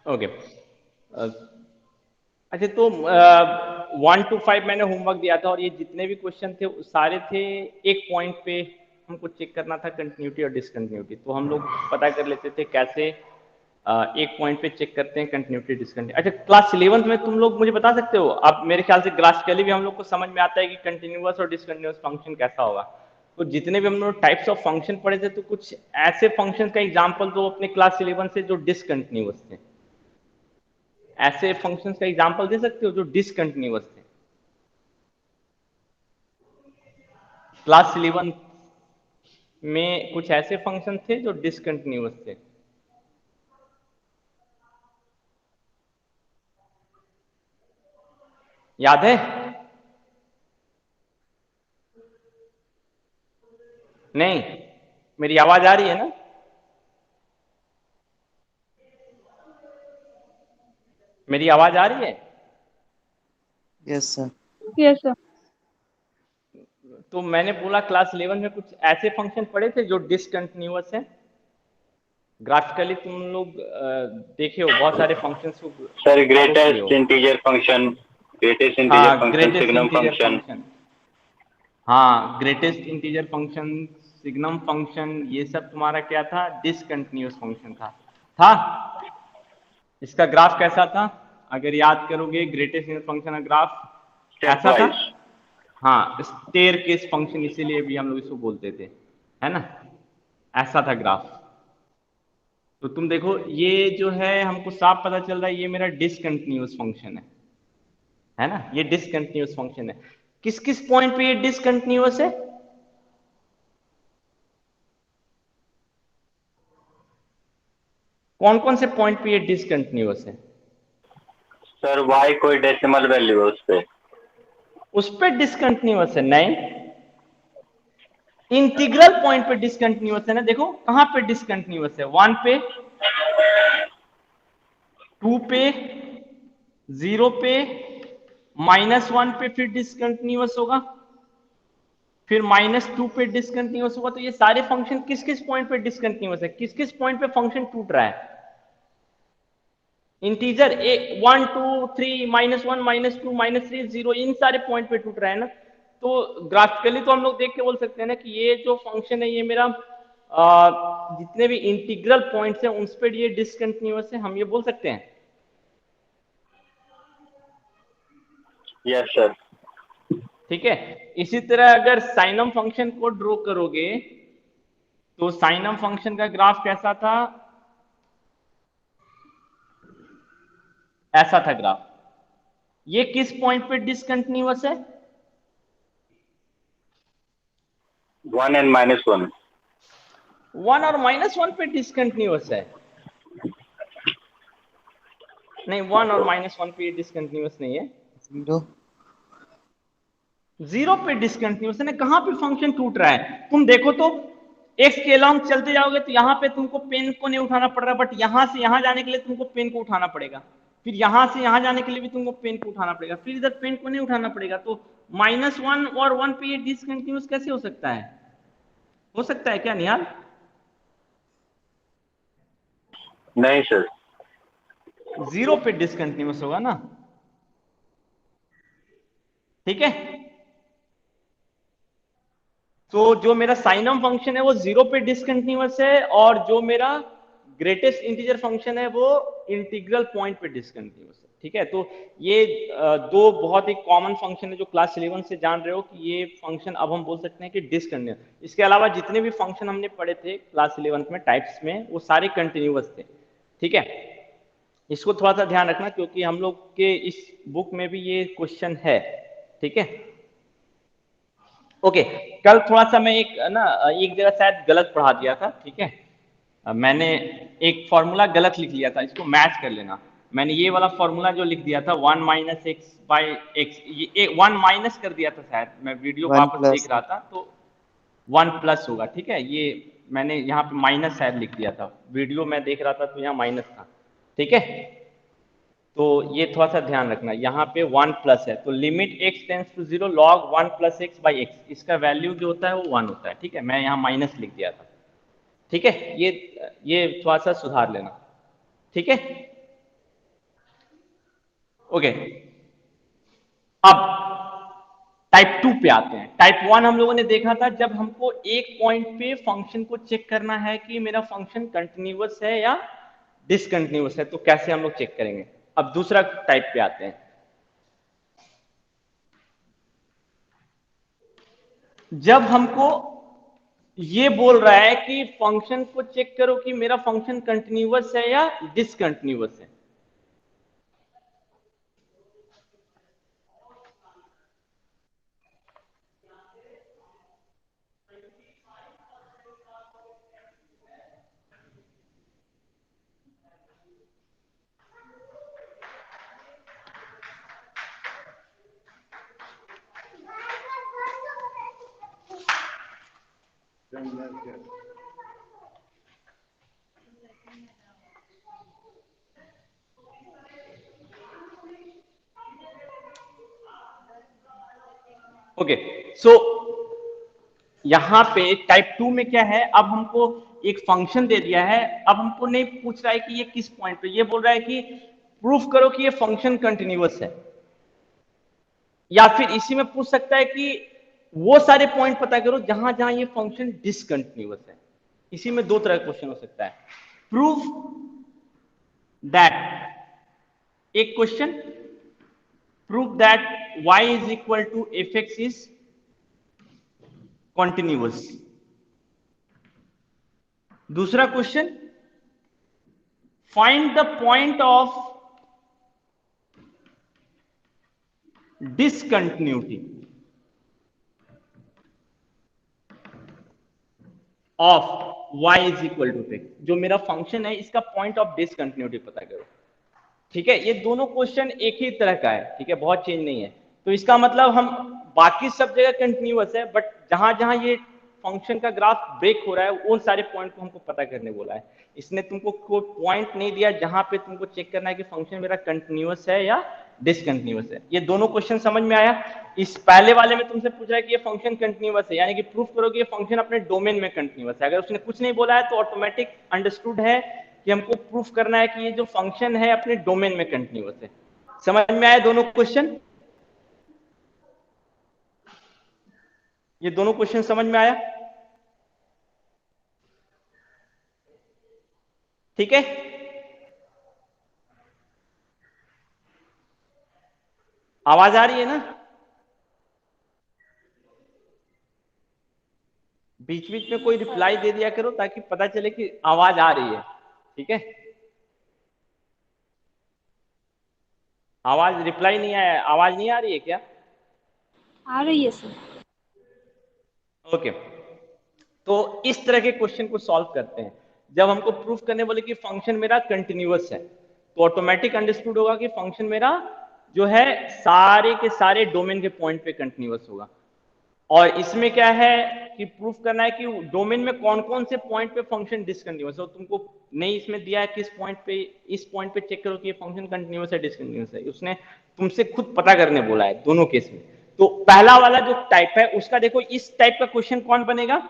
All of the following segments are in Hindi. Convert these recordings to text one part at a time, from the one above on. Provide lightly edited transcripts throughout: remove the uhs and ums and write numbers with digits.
ओके। अच्छा, तो 1 to 5 मैंने होमवर्क दिया था और ये जितने भी क्वेश्चन थे सारे थे एक पॉइंट पे हमको चेक करना था, कंटिन्यूटी और डिसकंटिन्यूटी। तो हम लोग पता कर लेते थे कैसे एक पॉइंट पे चेक करते हैं कंटिन्यूटी डिसकंटिन्यूटी। अच्छा, क्लास 11th में तुम लोग मुझे बता सकते हो, अब मेरे ख्याल से ग्राफिकली भी हम लोग को समझ में आता है कि कंटिन्यूअस और डिसकंटिन्यूअस फंक्शन कैसा होगा। तो जितने भी हम लोग टाइप्स ऑफ फंक्शन पढ़े थे, तो कुछ ऐसे फंक्शन का एग्जाम्पल दो अपने क्लास 11 से जो डिसकंटिन्यूअस थे। ऐसे फंक्शंस का एग्जांपल दे सकते हो जो डिसकंटिन्यूअस थे क्लास 11 में? कुछ ऐसे फंक्शन थे जो डिसकंटिन्यूअस थे। याद है? नहीं? मेरी आवाज आ रही है ना? मेरी आवाज आ रही है? Yes sir. Yes sir. तो मैंने बोला क्लास 11 में कुछ ऐसे फंक्शन पढ़े थे जो डिसकंटिन्यूअस है। ग्राफिकली तुम लोग देखे हो बहुत सारे फंक्शंस को सर शो किए हो। ग्रेटेस्ट इंटीजर फंक्शन, हाँ, greatest signum integer function. Function. हाँ, greatest integer function, signum function, ये सब तुम्हारा क्या था? डिसकंटिन्यूअस फंक्शन था। इसका ग्राफ कैसा था? अगर याद करोगे ग्रेटेस्ट इंटीजर फंक्शन का ग्राफ स्टेप ऐसा था। वाइज। हाँ, स्टेयरकेस फंक्शन इसीलिए भी हम लोग इसको बोलते थे, है ना? ऐसा था ग्राफ। तो तुम देखो, ये जो है हमको साफ पता चल रहा है ये मेरा डिसकंटिन्यूअस फंक्शन है ना? ये डिसकंटिन्यूअस फंक्शन है। किस किस पॉइंट पे ये डिसकंटिन्यूअस है? कौन कौन से पॉइंट पे ये डिसकंटिन्यूअस है? सर वाई कोई डेसिमल वैल्यू है उस पे। उस पे डिसकंटिन्यूअस है? नहीं, इंटीग्रल पॉइंट पे डिसकंटिन्यूअस है ना। देखो कहां पे डिसकंटिन्यूअस है, 1 पे, 2 पे, 0 पे, -1 पे फिर डिसकंटिन्यूअस होगा, फिर -2 पे डिसकंटिन्यूअस होगा। तो ये सारे फंक्शन किस किस पॉइंट पे डिसकंटिन्यूअस है? किस किस पॉइंट पे फंक्शन टूट रहा है? इंटीजर 1 2 3 -1 -2 -3 0, इन सारे पॉइंट पे टूट रहा है ना। तो ग्राफिकली तो हम लोग देख के बोल सकते हैं ना कि ये जो फंक्शन है ये मेरा जितने भी इंटीग्रल पॉइंट्स हैं उन पर ये डिसकंटिन्यूअस है, हम ये बोल सकते हैं। Yes sir. ठीक है। इसी तरह अगर साइनम फंक्शन को ड्रॉ करोगे तो साइनम फंक्शन का ग्राफ कैसा था? ऐसा था ग्राफ। ये किस पॉइंट पे डिसकंटिन्यूअस है? 1 and -1। 1 और -1 पे डिसकंटिन्यूअस है? नहीं, 1 और -1 पे डिसकंटिन्यूअस नहीं है। 0 0 पे डिसकंटिन्यूअस है ना। कहां पे फंक्शन टूट रहा है तुम देखो तो, x के अलॉन्ग चलते जाओगे तो यहां पे तुमको पेन को नहीं उठाना पड़ रहा, बट यहां से यहां जाने के लिए तुमको पेन को उठाना पड़ेगा, फिर यहां से यहां जाने के लिए भी तुमको पेन को उठाना पड़ेगा, फिर इधर पेन को नहीं उठाना पड़ेगा। तो -1 और 1 पे ये डिसकंटिन्यूअस कैसे हो सकता है? हो सकता है क्या निहाल? नहीं सर। 0 पे डिसकंटिन्यूअस होगा ना। ठीक है। तो जो मेरा साइनम फंक्शन है वो 0 पे डिसकंटिन्यूअस है, और जो मेरा ग्रेटेस्ट इंटीजर फंक्शन है वो इंटीग्रल पॉइंट पे डिसकंटिन्यूअस है। ठीक है। तो ये दो बहुत ही कॉमन फंक्शन है जो क्लास 11 से जान रहे हो कि ये फंक्शन अब हम बोल सकते हैं कि डिसकंटिन्यूअस। इसके अलावा जितने भी फंक्शन हमने पढ़े थे क्लास 11 में टाइप्स में, वो सारे कंटिन्यूअस थे। ठीक है। इसको थोड़ा सा ध्यान रखना क्योंकि हम लोग के इस बुक में भी ये क्वेश्चन है। ठीक है। ओके। कल थोड़ा सा मैं एक ना एक जगह शायद गलत पढ़ा दिया था। ठीक है। मैंने एक फॉर्मूला गलत लिख लिया था, इसको मैच कर लेना। मैंने ये वाला फॉर्मूला जो लिख दिया था 1 - x/x, ये 1 माइनस कर दिया था शायद, मैं वीडियो 1 वापस प्लस। देख रहा था तो 1 प्लस होगा। ठीक है। ये मैंने यहाँ पे माइनस शायद लिख दिया था, वीडियो मैं देख रहा था तो यहाँ माइनस था। ठीक है। तो ये थोड़ा सा ध्यान रखना, यहाँ पे 1 प्लस है तो limit x tends to 0 log 1 + x/x, इसका वैल्यू जो होता है वो 1 होता है। ठीक है। मैं यहाँ माइनस लिख दिया था। ठीक है। ये थोड़ा सा सुधार लेना। ठीक है। ओके, अब टाइप 2 पे आते हैं। टाइप 1 हम लोगों ने देखा था जब हमको एक पॉइंट पे फंक्शन को चेक करना है कि मेरा फंक्शन कंटिन्यूअस है या डिसकंटिन्यूअस है, तो कैसे हम लोग चेक करेंगे। अब दूसरा टाइप पे आते हैं, जब हमको ये बोल रहा है कि फंक्शन को चेक करो कि मेरा फंक्शन कंटिन्यूअस है या डिसकंटिन्यूअस है। ओके, सो यहां पे टाइप 2 में क्या है, अब हमको एक फंक्शन दे दिया है, अब हमको नहीं पूछ रहा है कि ये किस पॉइंट पे, ये बोल रहा है कि प्रूफ करो कि ये फंक्शन कंटिन्यूअस है, या फिर इसी में पूछ सकता है कि वो सारे पॉइंट पता करो जहां जहां ये फंक्शन डिसकंटिन्यूअस है। इसी में दो तरह का क्वेश्चन हो सकता है। प्रूफ दैट, एक question, proof that y is equal to F x is continuous. दूसरा question, find the point of discontinuity of y is equal to x, जो मेरा फंक्शन है इसका पॉइंट ऑफ डिसकंटिन्यूटी पता करो। ठीक है, ये दोनों क्वेश्चन एक ही तरह का है, ठीक है, बहुत चेंज नहीं है। तो इसका मतलब हम बाकी सब जगह कंटिन्यूअस है, बट जहां जहां ये फंक्शन का ग्राफ ब्रेक हो रहा है उन सारे पॉइंट को हमको पता करने बोला है। इसने तुमको कोई पॉइंट नहीं दिया जहां पे तुमको चेक करना है कि फंक्शन मेरा कंटिन्यूअस है या डिसकंटिन्यूअस है। ये दोनों क्वेश्चन समझ में आया। इस पहले वाले में तुमसे पूछ रहा है कि ये फंक्शन कंटिन्यूअस है, यानी कि प्रूफ करो कि ये फंक्शन अपने डोमेन में कंटिन्यूअस है। अगर उसने कुछ नहीं बोला है तो ऑटोमेटिक अंडरस्टूड है कि हमको प्रूफ करना है कि ये जो फंक्शन है अपने डोमेन में कंटिन्यूअस है। समझ में आया दोनों क्वेश्चन? ये दोनों क्वेश्चन समझ में आया? ठीक है, आवाज आ रही है ना? बीच बीच में कोई रिप्लाई दे दिया करो ताकि पता चले कि आवाज आ रही है। ठीक है, आवाज, रिप्लाई नहीं आया, आवाज नहीं आ रही है क्या? आ रही है सर। ओके, तो इस तरह के क्वेश्चन को सॉल्व करते हैं। जब हमको प्रूफ करने बोले कि फंक्शन मेरा कंटिन्यूअस है, तो ऑटोमेटिक अंडरस्टूड होगा कि फंक्शन मेरा जो है सारे के सारे डोमेन के पॉइंट पे कंटिन्यूअस होगा। और इसमें क्या है कि प्रूफ करना है कि डोमेन में कौन कौन से पॉइंट पे फंक्शन डिसकंटिन्यूअस है। तुमको नहीं इसमें दिया है किस पॉइंट पे, इस पॉइंट पे चेक करो कि ये फंक्शन कंटिन्यूअस है डिसकंटिन्यूअस है, उसने तुमसे खुद पता करने बोला है दोनों केस में। तो पहला वाला जो टाइप है उसका देखो, इस टाइप का क्वेश्चन कौन बनेगा,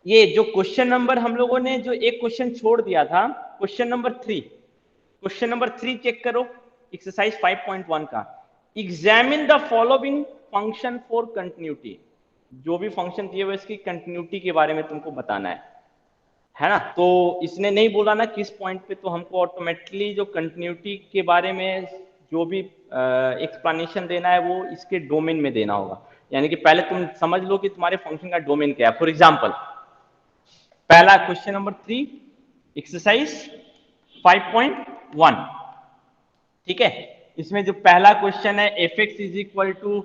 ये जो क्वेश्चन नंबर हम लोगों ने जो एक क्वेश्चन छोड़ दिया था, question number 3, question number 3 check करो, एक्सरसाइज 5.1 का। Examine the following function for continuity, जो भी फंक्शन दिए हुए इसकी कंटिन्यूटी के बारे में तुमको बताना है ना। तो इसने नहीं बोला ना किस पॉइंट पे, तो हमको ऑटोमेटिकली जो कंटिन्यूटी के बारे में जो भी एक्सप्लेनेशन देना है वो इसके डोमेन में देना होगा। यानी कि पहले तुम समझ लो कि तुम्हारे फंक्शन का डोमेन क्या है। फॉर एग्जांपल, पहला क्वेश्चन नंबर 3 एक्सरसाइज 5.1, ठीक है, इसमें जो पहला क्वेश्चन है f x is equal to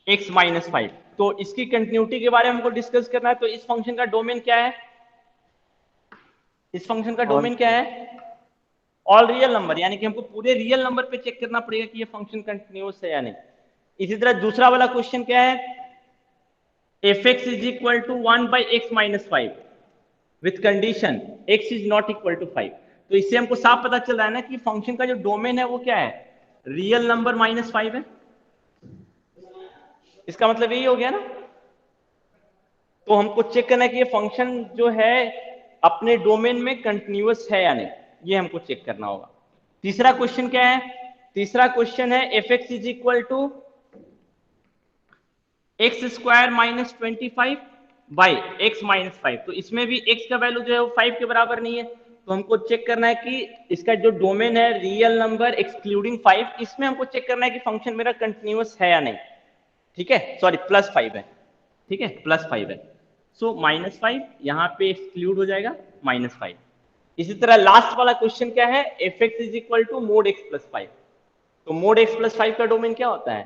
x minus 5, तो इसकी कंटिन्यूटी के बारे में हमको डिस्कस करना है। तो इस फंक्शन का डोमेन क्या है, इस फंक्शन का डोमेन क्या है, ऑल रियल नंबर, यानी कि हमको पूरे रियल नंबर पे चेक करना पड़ेगा कि ये फंक्शन कंटिन्यूअस है या नहीं। इसी तरह दूसरा वाला क्वेश्चन क्या है, f x is equal to 1 by x minus 5 with condition x is not equal to 5। तो इससे हमको साफ पता चल रहा है ना कि फंक्शन का जो डोमेन है वो क्या है, रियल नंबर माइनस 5 है। इसका मतलब यही हो गया ना। तो हमको चेक करना है कि ये फंक्शन जो है अपने डोमेन में कंटिन्यूअस है या नहीं, ये हमको चेक करना होगा। तीसरा क्वेश्चन क्या है? तीसरा क्वेश्चन है f x is equal to x square minus 25 by x minus 5। तो इसमें भी x का वैल्यू जो है वो 5 के बराबर नहीं है, तो हमको चेक करना है कि इसका जो डोमेन है रियल नंबर एक्सक्लूडिंग 5, इसमें हमको चेक करना है कि फंक्शन मेरा कंटिन्यूअस है या नहीं। ठीक है, सॉरी +5 है। ठीक है, +5 है। सो -5 यहाँ पे एक्सक्लूड हो जाएगा, -5। इसी तरह लास्ट वाला क्वेश्चन क्या है? F x is equal to mod x plus 5। तो मोड x प्लस 5 का डोमेन क्या होता है?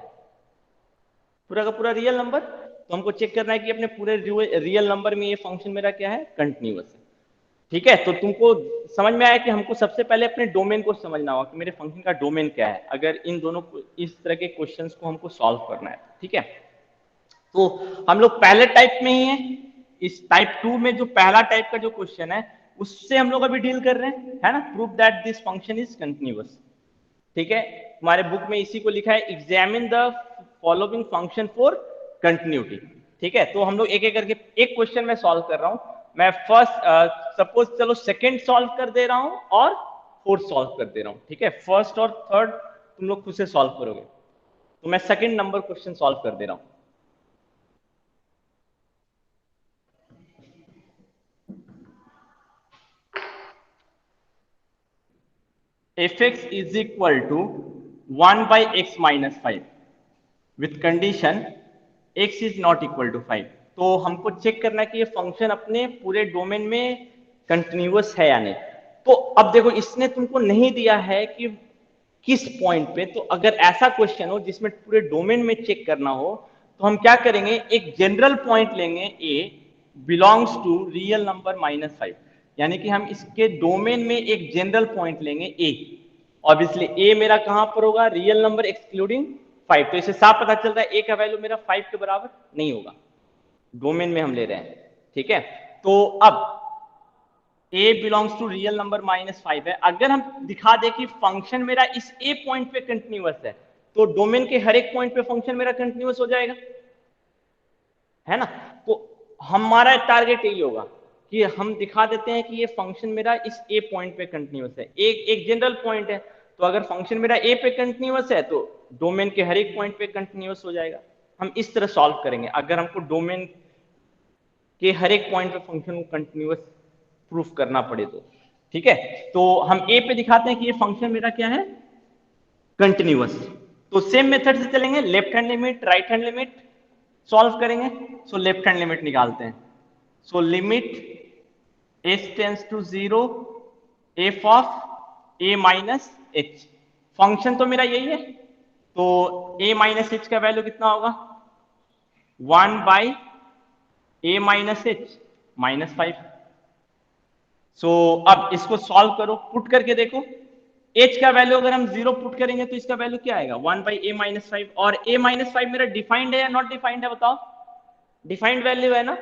पूरा का पूरा रियल नंबर। तो हमको चेक करना है कि अपने पूरे रियल नंबर में ये फंक्शन मेरा क्या है? कंटिन्यूअस है। ठीक है, तो तुमको समझ में आया कि हमको सबसे पहले अपने डोमेन को समझना होगा कि मेरे फंक्शन का डोमेन क्या है, अगर इन दोनों इस तरह के क्वेश्चंस को हमको सॉल्व करना है। ठीक है, तो हम लोग पहले टाइप में ही हैं। इस टाइप 2 में जो पहला टाइप का जो क्वेश्चन है उससे हम लोग अभी डील कर रहे हैं, है ना? Prove that this function is continuous. ठीक है, हमारे बुक में इसी को लिखा है, examine the following function for continuity. ठीक है, तो हम लोग एक एक करके एक क्वेश्चन में सॉल्व कर रहा हूं। मैं फर्स्ट सपोज चलो सेकंड सॉल्व कर दे रहा हूं और फोर्थ सॉल्व कर दे रहा हूं। ठीक है, फर्स्ट और थर्ड तुम लोग खुद से सॉल्व करोगे, तो मैं सेकंड नंबर क्वेश्चन सॉल्व कर दे रहा हूं। fx is equal to 1 by x minus 5 with condition x is not equal to 5। तो हमको चेक करना है कि ये फंक्शन अपने पूरे डोमेन में कंटिन्यूअस है या नहीं। तो अब देखो, इसने तुमको नहीं दिया है कि किस पॉइंट पे। तो अगर ऐसा क्वेश्चन हो जिसमें पूरे डोमेन में चेक करना हो, तो हम क्या करेंगे, एक जनरल पॉइंट लेंगे a belongs to real number -5, यानी कि हम इसके डोमेन में एक जनरल पॉइंट लेंगे a। ऑब्वियसली a मेरा कहां पर होगा? Real number excluding 5। तो इसे साफ पता चल रहा है a का वैल्यू मेरा 5 के बराबर नहीं होगा, डोमेन में हम ले रहे हैं। ठीक है, तो अब a belongs to real number -5 है। अगर हम दिखा दे कि फंक्शन मेरा इस a पॉइंट पे कंटिन्यूअस है, तो डोमेन के हर एक पॉइंट पे फंक्शन मेरा कंटिन्यूअस हो जाएगा, है ना? तो हमारा टारगेट यही होगा कि हम दिखा देते हैं कि ये फंक्शन मेरा इस a पॉइंट पे कंटिन्यूअस है। एक जनरल पॉइंट है, तो अगर फंक्शन मेरा a पे कंटिन्यूअस है तो डोमेन के हर एक पॉइंट पे कंटिन्यूअस हो जाएगा। हम इस तरह सॉल्व करेंगे अगर हमको डोमेन के हर एक पॉइंट पे फंक्शन को कंटिन्यूअस प्रूफ करना पड़े तो। ठीक है, तो हम a पे दिखाते हैं कि ये फंक्शन मेरा क्या है? कंटिन्यूअस। तो सेम मेथड से चलेंगे, left hand limit right hand limit solve करेंगे। सो लेफ्ट हैंड लिमिट निकालते हैं। So limit h tends to 0 f of a minus h। Function तो मेरा यही है, तो a माइनस h का वैल्यू कितना होगा? 1 by a minus h -5। So अब इसको सॉल्व करो, पुट करके देखो। h का वैल्यू अगर हम 0 पुट करेंगे तो इसका वैल्यू क्या आएगा? 1 बाई a माइनस 5। और a माइनस 5 मेरा डिफाइंड है या नॉट डिफाइंड है? बताओ, डिफाइंड वैल्यू है ना?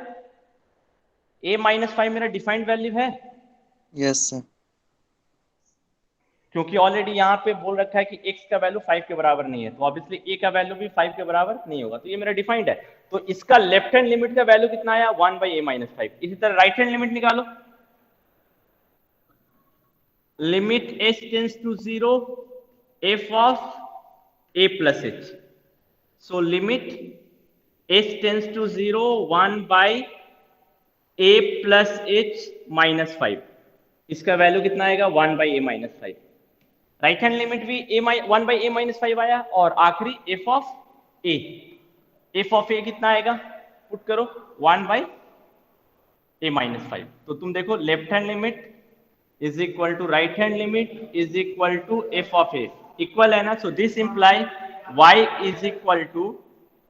a माइनस 5 मेरा डिफाइंड वैल्यू है, यस सर। क्योंकि ऑलरेडी यहाँ पे बोल रखा है कि x का वैल्यू 5 के बराबर नहीं है, तो ऑब्वियसली a का वैल्यू भी 5 के बराबर नहीं होगा, तो ये मेरा डिफाइंड है। तो इसका लेफ्ट हैंड लिमिट का वैल्यू कितना आया? 1 बाई a माइनस 5। इसी तरह राइट हैंड लिमिट निकालो। Limit h tends to 0 f of a plus h। So limit h tends to 0 1 by a plus h minus 5। इसका वैल्यू कितना आएगा? 1 by a minus 5। Right hand limit भी 1 बाई a माइनस 5 आया। और आखिरी f of a, f of a कितना आएगा? पुट करो 1 बाई a माइनस 5। तो तुम देखो, left hand limit is equal to right hand limit is equal to f of a, इक्वल है ना? So this imply y is equal to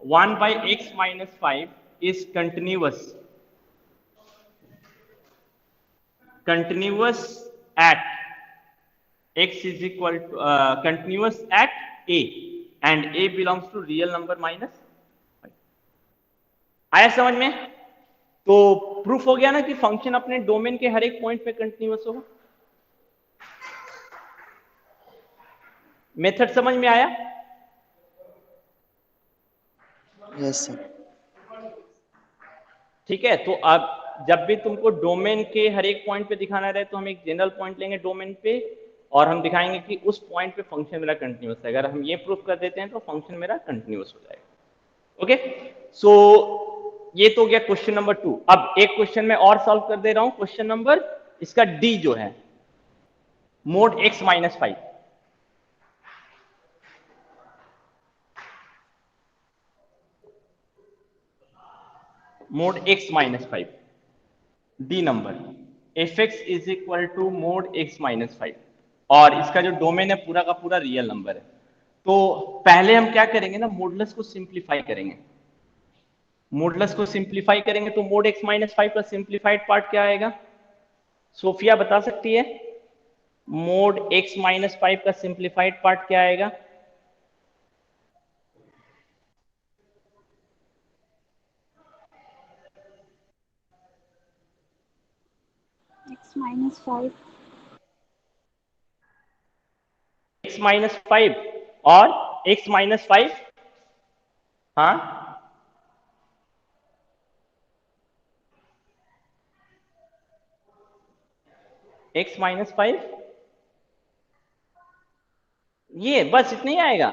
1 by x minus 5 is continuous at x is equal to continuous at a and a belongs to real number -5। आया समझ में? तो प्रूफ हो गया ना कि फंक्शन अपने डोमेन के हर एक पॉइंट पे कंटिन्यूअस होगा। मेथड समझ में आया? Yes sir. ठीक है, तो अब जब भी तुमको डोमेन के हर एक पॉइंट पे दिखाना रहे तो हम एक जनरल पॉइंट लेंगे डोमेन पे, और हम दिखाएंगे कि उस पॉइंट पे फंक्शन मेरा कंटिन्यूअस है। अगर हम ये प्रूफ कर देते हैं तो फंक्शन मेरा कंटिन्यूअस हो जाएगा। ओके, सो ये तो गया क्वेश्चन नंबर 2। अब एक क्वेश्चन में और सॉल्व कर दे रहा हूं, क्वेश्चन नंबर इसका डी जो है, mod x minus 5। Mod x minus 5, डी नंबर f x is equal to mod x minus 5, और इसका जो डोमेन है पूरा का पूरा रियल नंबर है। तो पहले हम क्या करेंगे ना, मॉडुलस को सिंप्लीफाई करेंगे। मॉडुलस को सिंप्लीफाई करेंगे तो मोड x माइनस 5 का सिंप्लीफाइड पार्ट क्या आएगा? सोफिया बता सकती है, मोड x माइनस 5 का सिंप्लीफाइड पार्ट क्या आएगा? x minus 5 x माइनस 5 और x माइनस 5, हाँ x माइनस 5, ये बस इतना ही आएगा।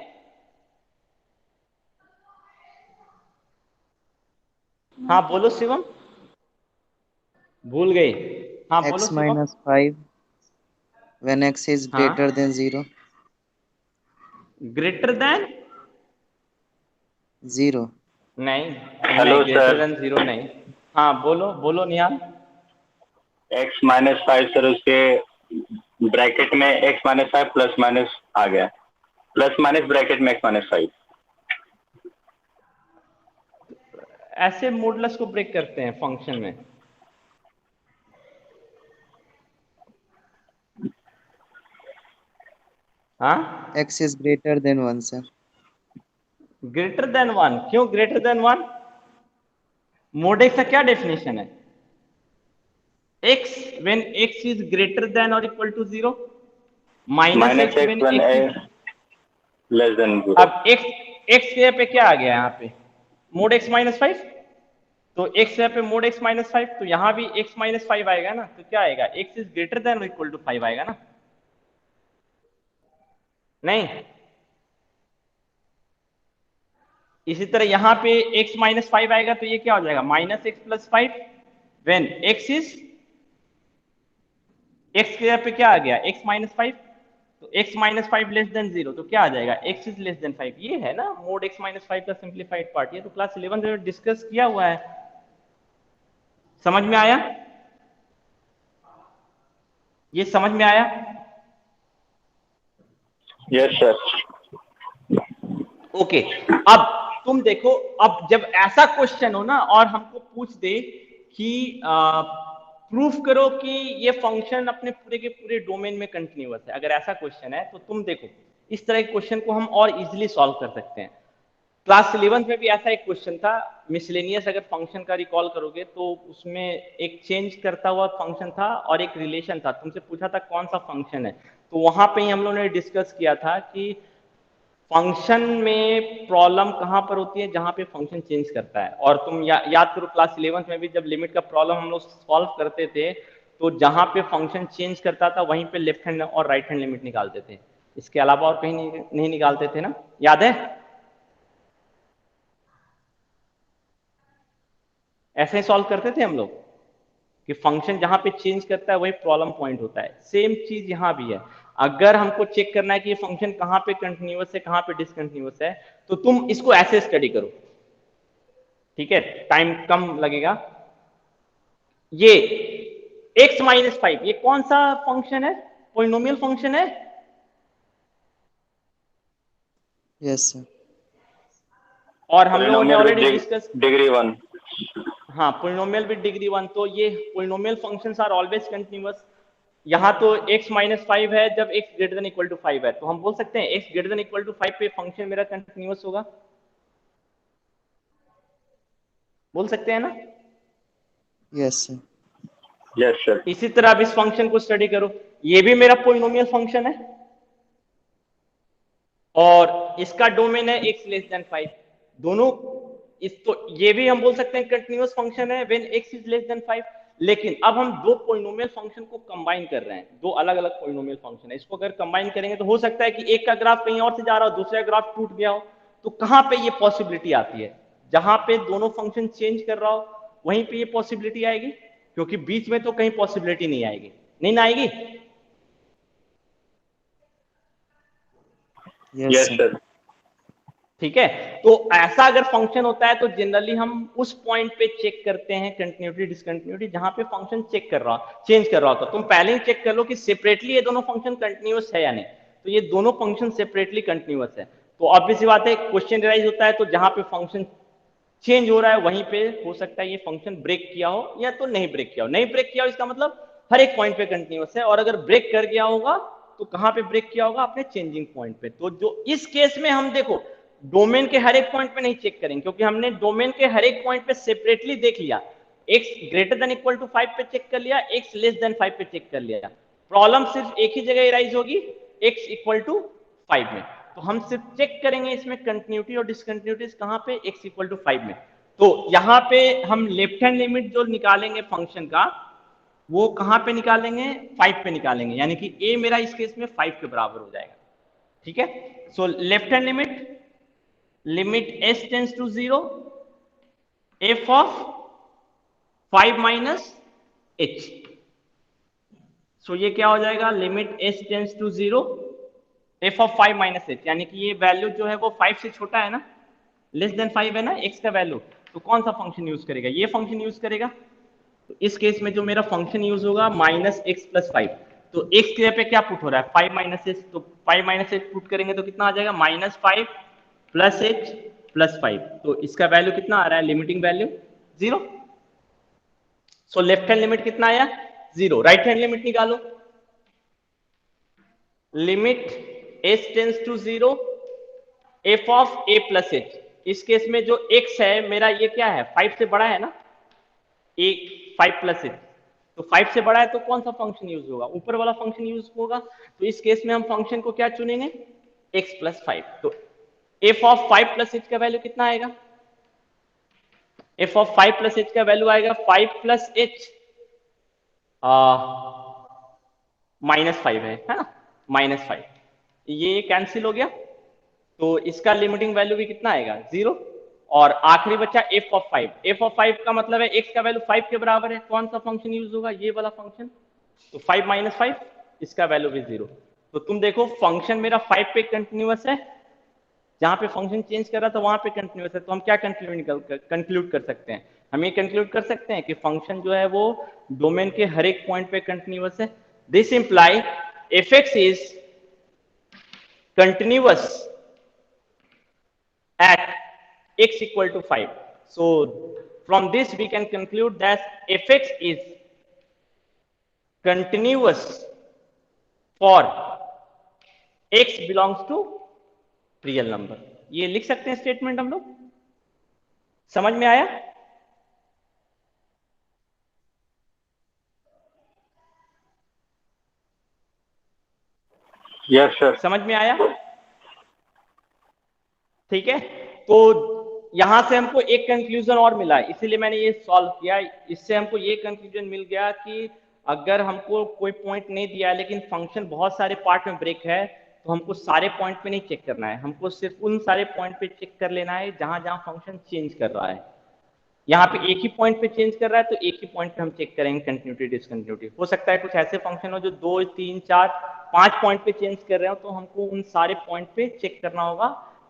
हाँ बोलो शिवम, भूल गई। हाँ बोलो x Shivam. minus 5 when x is greater हाँ, than 0. Greater than 0. नहीं, हेलो नहीं ग्रेटर सर, देन 0 नहीं। हाँ बोलो बोलो निहाल। x माइनस 5 सर, उसके ब्रैकेट में x माइनस 5 प्लस माइनस आ गया, प्लस माइनस ब्रैकेट में x माइनस 5। ऐसे मॉडुलस को ब्रेक करते हैं फंक्शन में। हाँ, x is greater than 1, sir. Greater than 1, क्यों ग्रेटर देन 1? मोड एक्स का क्या डेफिनेशन है? x when x is greater than or equal to 0, minus minus x x when one x is, less than 0। अब x के पे क्या आ गया यहाँ पे? Mode x minus 5। तो x यहाँ पे मोड x माइनस 5, तो यहाँ भी x माइनस 5 आएगा ना, तो क्या आएगा? x इज ग्रेटर देन और इक्वल टू 5 आएगा ना? नहीं, इसी तरह यहाँ पे x माइनस 5 आएगा तो ये क्या हो जाएगा? Minus x plus 5 when x is, x के यहाँ पे क्या आ गया? x माइनस 5, तो x माइनस 5 लेस देन 0, तो क्या आ जाएगा? x is less than 5। ये है ना मोड x माइनस 5 का सिंप्लीफाइड पार्ट। ये तो क्लास 11 में डिस्कस किया हुआ है। समझ में आया? ये समझ में आया? Yes sir. ओके, अब तुम देखो, अब जब ऐसा क्वेश्चन हो ना और हमको पूछ दे कि प्रूफ करो कि ये फंक्शन अपने पूरे के पूरे डोमेन में कंटिन्यूअस है, अगर ऐसा क्वेश्चन है तो तुम देखो इस तरह के क्वेश्चन को हम और इजीली सॉल्व कर सकते हैं। क्लास 11 में भी ऐसा एक क्वेश्चन था, मिसलेनियस, अगर फंक्शन का रिकॉल करोगे तो उसमें एक चेंज करता हुआ फंक्शन था और एक रिलेशन था। तुमसे पूछा था कौन सा फंक्शन है, तो वहां पे ही हम लोगों ने डिस्कस किया था कि फंक्शन में प्रॉब्लम कहां पर होती है? जहां पे फंक्शन चेंज करता है। और तुम याद करो क्लास 11 में भी जब लिमिट का प्रॉब्लम हम लोग सॉल्व करते थे तो जहां पे फंक्शन चेंज करता था वहीं पे लेफ्ट हैंड और राइट हैंड लिमिट निकालते थे, इसके अलावा और कहीं नहीं निकालते थे ना, याद है? ऐसे ही सॉल्व करते थे हम लोग कि फंक्शन जहां पे चेंज करता है वही प्रॉब्लम पॉइंट होता है। सेम चीज यहां भी है। अगर हमको चेक करना है कि ये फंक्शन कहां पे कंटिन्यूअस है कहां पे डिसकंटिन्यूअस है, तो तुम इसको ऐसे स्टडी करो, ठीक है, टाइम कम लगेगा। ये x माइनस 5 ये कौन सा फंक्शन है? पॉलिनोमियल फंक्शन है। Yes, sir. और हम लोगों ने polynomial already with discuss, degree 1। हाँ पॉलिनोमियल विद डिग्री 1, तो ये polynomial functions are always continuous. यहाँ तो x माइनस 5 है जब x greater than equal to 5 है, तो हम बोल सकते हैं x greater than equal to 5 पे फंक्शन मेरा कंटिन्यूअस होगा, बोल सकते हैं ना? Yes, sir. Yes sir. इसी तरह अब इस फंक्शन को स्टडी करो, ये भी मेरा पॉलिनोमियल फंक्शन है और इसका डोमेन है x लेस देन 5। दोनों इस, तो ये भी हम बोल सकते हैं कंटिन्यूअस फंक्शन है when x is less than 5। लेकिन अब हम दो पोलिनोमियल फंक्शन को कंबाइन कर रहे हैं, दो अलग अलग पोलिनोमियल फंक्शन है, इसको अगर कंबाइन करेंगे तो हो सकता है कि एक का ग्राफ कहीं और से जा रहा हो, दूसरा ग्राफ टूट गया हो। तो कहां पे ये पॉसिबिलिटी आती है? जहां पे दोनों फंक्शन चेंज कर रहा हो वहीं पे ये पॉसिबिलिटी आएगी, क्योंकि बीच में तो कहीं पॉसिबिलिटी नहीं आएगी, नहीं ना आएगी? Yes yes sir. सर। ठीक है, तो ऐसा अगर फंक्शन होता है तो जनरली हम उस पॉइंट पे चेक करते हैं कंटिन्यूटी डिसकंटिन्यूटी जहां पे फंक्शन चेक कर रहा चेंज कर रहा होता। तुम पहले ही चेक कर लो कि सेपरेटली ये दोनों फंक्शन कंटिन्यूअस है या नहीं। तो ये दोनों फंक्शन सेपरेटली कंटिन्यूअस है, तो ऑब्वियस सी बात है क्वेश्चन राइज होता है, तो जहां पे फंक्शन चेंज हो रहा है वहीं पे हो सकता है ये फंक्शन ब्रेक किया हो या तो नहीं ब्रेक किया हो। नहीं ब्रेक किया हो इसका मतलब हर एक पॉइंट पे कंटिन्यूअस है, और अगर ब्रेक कर गया होगा तो कहां पे ब्रेक किया होगा? अपने चेंजिंग पॉइंट पे। तो जो इस केस में हम देखो डोमेन के हर एक पॉइंट पे नहीं चेक करेंगे, क्योंकि हमने डोमेन के हर एक पॉइंट पे सेपरेटली देख लिया। x greater than equal to 5 पे चेक कर लिया, x लेस देन 5 पे चेक कर लिया। प्रॉब्लम सिर्फ एक ही जगह राइज होगी, x इक्वल टू 5 में। तो हम सिर्फ चेक करेंगे इसमें कंटिन्यूटी और डिसकंटिन्यूटीज कहां पे? x इक्वल टू 5 में। तो यहां पे हम लेफ्ट हैंड लिमिट जो निकालेंगे फंक्शन का वो कहां पे निकालेंगे? 5 पे निकालेंगे, यानी कि a मेरा इस केस में 5 के बराबर हो जाएगा। ठीक है, so left hand limit s tends to 0 f of 5 minus h। So ये क्या हो जाएगा? Limit s tends to 0 f of 5 minus h, यानी कि ये वैल्यू जो है वो 5 से छोटा है ना, लेस देन 5 है ना x का वैल्यू। तो कौन सा फंक्शन यूज करेगा? ये फंक्शन यूज करेगा। तो इस केस में जो मेरा फंक्शन यूज होगा माइनस एक्स प्लस 5। तो x की जगह पे क्या पुट हो रहा है? 5 माइनस एच। तो 5 माइनस एच पुट करेंगे तो कितना आ जाएगा? Minus 5 plus h plus 5। तो इसका वैल्यू कितना आ रहा है? Limiting value 0। So left hand limit कितना आया? 0। राइट हैंड लिमिट निकालो। Limit s tends to 0 f of a plus h। इस केस में जो x है मेरा ये क्या है? 5 से बड़ा है ना, a 5 प्लस h। तो 5 से बड़ा है तो कौन सा फंक्शन यूज होगा? ऊपर वाला फंक्शन यूज होगा। तो इस केस में हम फंक्शन को क्या चुनेंगे? x plus 5। तो f ऑफ 5 प्लस h का वैल्यू कितना आएगा? f ऑफ 5 प्लस h का वैल्यू आएगा 5 प्लस h माइनस 5 है ना, माइनस 5। ये कैंसिल हो गया, तो इसका लिमिटिंग वैल्यू भी कितना आएगा? 0। और आखिरी बच्चा f ऑफ 5। f ऑफ 5 का मतलब है x का वैल्यू 5 के बराबर है, कौन सा फंक्शन यूज होगा? ये वाला फंक्शन। तो 5 माइनस 5, इसका वैल्यू भी 0। तो तुम देखो फंक्शन मेरा 5 पे कंटिन्यूअस है, जहां पे फंक्शन चेंज कर रहा था वहां पे कंटिन्यूअस है। तो हम क्या कंक्लूड कर सकते हैं? हम ये कंक्लूड कर सकते हैं कि फंक्शन जो है वो डोमेन के हर एक पॉइंट पे कंटिन्यूअस है। This imply fx is continuous at x equal to 5. So from this we can conclude that fx is continuous for x belongs to real number. ये लिख सकते हैं स्टेटमेंट हम लोग। समझ में आया? Yes sir. समझ में आया? ठीक है, तो यहां से हमको एक कंक्लूजन और मिला, इसीलिए मैंने ये सॉल्व किया। इससे हमको ये कंक्लूजन मिल गया कि अगर हमको कोई पॉइंट नहीं दिया लेकिन फंक्शन बहुत सारे पार्ट में ब्रेक है, तो हमको सारे पॉइंट पे नहीं चेक करना है, हमको सिर्फ उन सारे पॉइंट पे चेक कर लेना है जहां जहां फंक्शन चेंज कर रहा है। यहाँ पे एक ही पॉइंट पे चेंज कर रहा है तो एक ही पॉइंट पे हम चेक करेंगे कंटिन्यूटी डिसकंटिन्यूटी। हो सकता है कुछ ऐसे फंक्शन हो जो 2 3 4 5 पॉइंट पे चेंज कर रहे हो, तो हमको उन सारे पॉइंट पे चेक करना होगा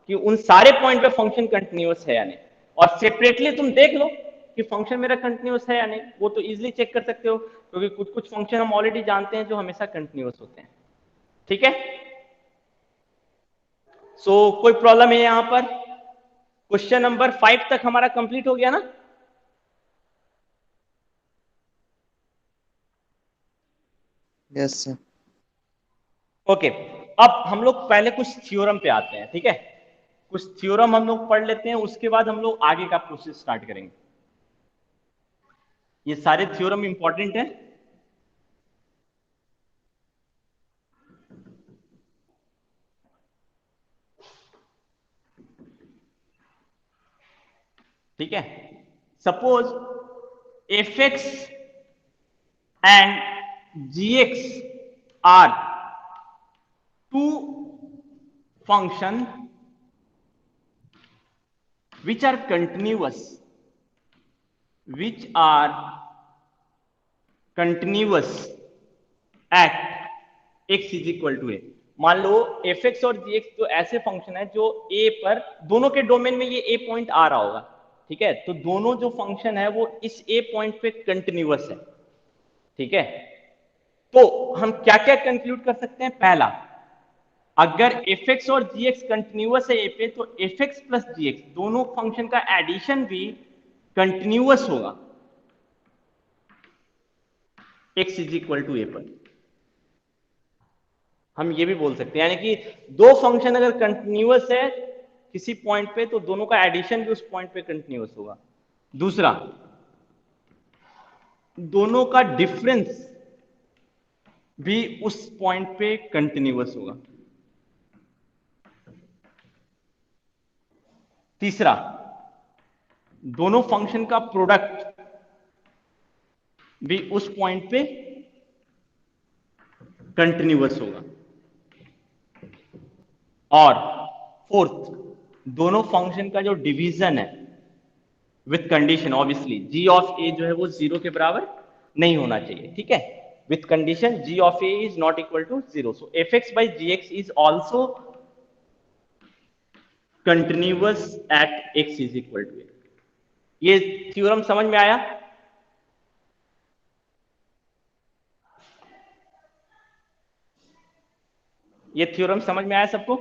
कि उन सारे पॉइंट पे फंक्शन कंटिन्यूअस है या नहीं। और सेपरेटली तुम देख लो कि फंक्शन मेरा कंटिन्यूअस है या नहीं, वो तो इजिली चेक कर सकते हो, क्योंकि कुछ कुछ फंक्शन हम ऑलरेडी जानते हैं जो हमेशा कंटिन्यूअस होते हैं। ठीक है, सो कोई प्रॉब्लम है यहां पर? क्वेश्चन नंबर 5 तक हमारा कंप्लीट हो गया ना? Yes sir. ओके, अब हम लोग पहले कुछ थ्योरम पे आते हैं। ठीक है, कुछ थ्योरम हम लोग पढ़ लेते हैं, उसके बाद हम लोग आगे का प्रोसेस स्टार्ट करेंगे। ये सारे थ्योरम इंपॉर्टेंट है। ठीक है, suppose F x and gx are two function which are continuous at x is equal to A. मान लो एफ एक्स और जी एक्स तो ऐसे फंक्शन है जो ए पर, दोनों के डोमेन में ये ए पॉइंट आ रहा होगा, ठीक है, तो दोनों जो फंक्शन है वो इस ए पॉइंट पे कंटिन्यूअस है, ठीक है। तो हम क्या क्या कंक्लूड कर सकते हैं? पहला, अगर एफ एक्स और जी एक्स कंटिन्यूअस है ए पे, तो एफ एक्स प्लस जी एक्स दोनों फंक्शन का एडिशन भी कंटिन्यूअस होगा x इज इक्वल टू ए पर। हम ये भी बोल सकते हैं, यानी कि दो फंक्शन अगर कंटिन्यूअस है किसी पॉइंट पे, तो दोनों का एडिशन भी उस पॉइंट पे कंटिन्यूअस होगा। दूसरा, दोनों का डिफरेंस भी उस पॉइंट पे कंटिन्यूअस होगा। तीसरा, दोनों फंक्शन का प्रोडक्ट भी उस पॉइंट पे कंटिन्यूअस होगा। और फोर्थ, दोनों फंक्शन का जो डिवीजन है with condition, obviously G of A जो है वो 0 के बराबर नहीं होना चाहिए, ठीक है, with condition G of A is not equal to 0। So F X by G X is also continuous at x is equal to A. ये थ्योरम समझ में आया? ये थ्योरम समझ में आया सबको?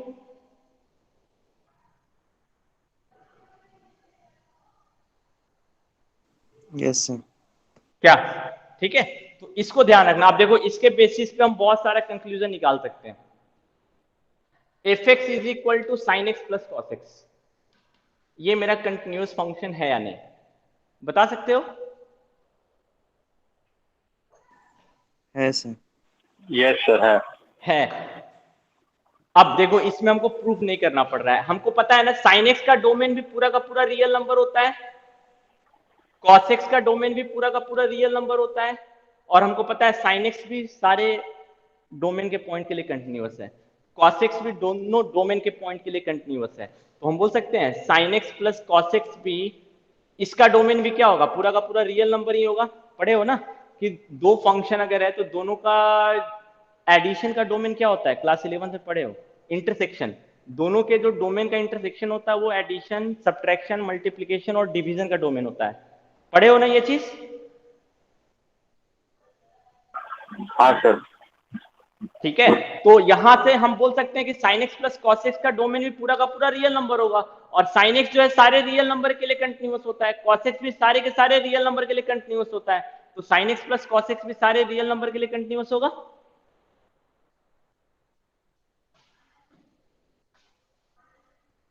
Yes sir. क्या? ठीक है, तो इसको ध्यान रखना। आप देखो, इसके बेसिस पे हम बहुत सारा कंक्लूजन निकाल सकते हैं। F x is equal to sine x plus cos x, ये मेरा कंटिन्यूअस फंक्शन है या नहीं, बता सकते हो? है सर। यस सर, है। अब देखो, इसमें हमको प्रूफ नहीं करना पड़ रहा है, हमको पता है ना साइन एक्स का डोमेन भी पूरा का पूरा रियल नंबर होता है, कॉस एक्स का डोमेन भी पूरा का पूरा रियल नंबर होता है, और हमको पता है साइन एक्स भी सारे डोमेन के पॉइंट के लिए कंटिन्यूअस है, कॉस एक्स भी दोनों डोमेन के पॉइंट के लिए कंटिन्यूअस है। तो हम बोल सकते हैं sign x plus cos x भी, इसका डोमेन भी क्या होगा? पूरा का पूरा रियल नंबर ही होगा। पढ़े हो ना कि दो फंक्शन अगर है तो दोनों का एडिशन का डोमेन क्या होता है? क्लास 11 से पढ़े हो, इंटरसेक्शन। दोनों के जो डोमेन का इंटरसेक्शन होता है वो एडिशन, सब्ट्रैक्शन, मल्टीप्लिकेशन और डिवीजन का डोमेन होता है। पढ़े हो ना ये चीज? हाँ सर। ठीक है, तो यहां से हम बोल सकते हैं कि sin x plus cos x का डोमेन भी पूरा का पूरा रियल नंबर होगा, और sin x जो है सारे रियल नंबर के लिए कंटिन्यूअस होता है, cos x भी सारे के सारे रियल नंबर के लिए कंटिन्यूअस होता है, तो sin x plus cos x भी सारे रियल नंबर के लिए कंटिन्यूअस होगा।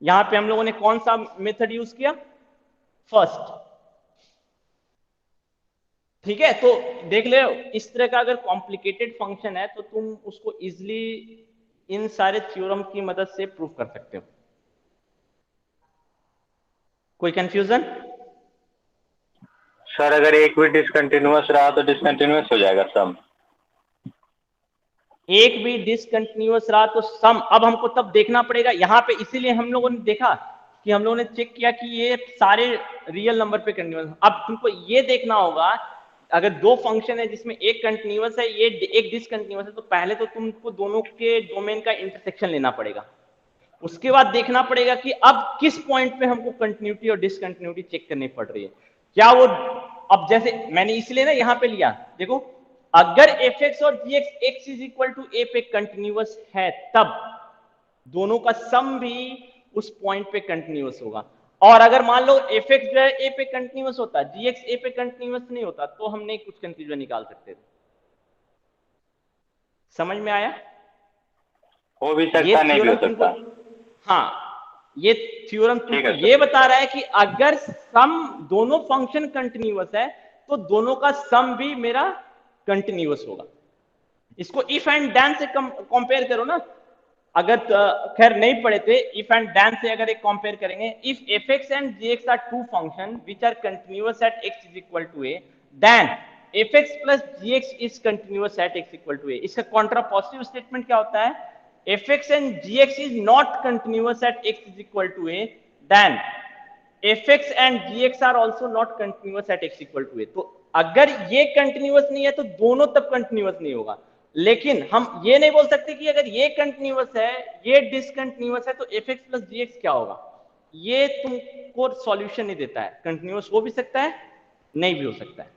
यहां पे हम लोगों ने कौन सा मेथड यूज किया? फर्स्ट। ठीक है, तो देख ले, इस तरह का अगर कॉम्प्लिकेटेड फंक्शन है तो तुम उसको इजिली इन सारे थ्योरम की मदद से प्रूव कर सकते हो। कोई कंफ्यूजन? सर अगर एक भी डिसकंटिन्यूअस रहा तो डिसकंटिन्यूअस हो जाएगा सम। एक भी डिसकंटिन्यूअस रहा तो सम। अब हमको तब देखना पड़ेगा यहां पे, इसीलिए हम लोगों ने देखा कि हम लोगों ने चेक किया कि ये सारे रियल नंबर पे कंटिन्यूअस। अब तुमको ये देखना होगा, अगर दो फंक्शन है जिसमें एक कंटिन्यूअस है, ये एक डिसकंटिन्यूअस है, तो पहले तो तुमको दोनों के डोमेन का इंटरसेक्शन लेना पड़ेगा, उसके बाद देखना पड़ेगा कि अब किस पॉइंट पे हमको कंटिन्यूटी और डिसकंटिन्यूटी चेक करनी पड़ रही है। क्या वो, अब जैसे मैंने इसलिए ना यहां पे लिया, देखो अगर एफ एक्स और G X X is equal to A पे कंटिन्यूअस है, तब दोनों का सम भी उस पॉइंट पे कंटिन्यूअस होगा। और अगर मान लो एफ एक्स जो है ए पे कंटिन्यूअस होता है, जी एक्स ए पे कंटिन्यूअस नहीं होता, तो हम नहीं कुछ कंक्लूजन निकाल सकते थे। समझ में आया? हो भी सकता, नहीं भी हो सकता। हाँ, ये थ्योरम तुमको ये बता रहा है कि अगर सम दोनों फंक्शन कंटिन्यूअस है तो दोनों का सम भी मेरा कंटिन्यूअस होगा। इसको इफ एंड देन से कंपेयर करो ना, अगर खैर नहीं पढ़े थे, इफ एंड देन से अगर एक कंपेयर करेंगे, if f x and g x are two function which are continuous at x is equal to a, then fx plus gx is continuous at x equal to a। इसका कॉन्ट्रापोजिटिव स्टेटमेंट क्या होता है? fx and gx is not continuous at x is equal to a, then fx and gx are also not continuous at x equal to a। तो अगर ये कंटिन्यूअस नहीं है तो दोनों तब कंटिन्यूअस नहीं होगा। लेकिन हम ये नहीं बोल सकते कि अगर ये कंटिन्यूअस है, ये डिसकंटिन्यूअस है, तो fx plus gx क्या होगा? ये तुमको सॉल्यूशन नहीं देता है। कंटिन्यूअस हो भी सकता है, नहीं भी हो सकता है।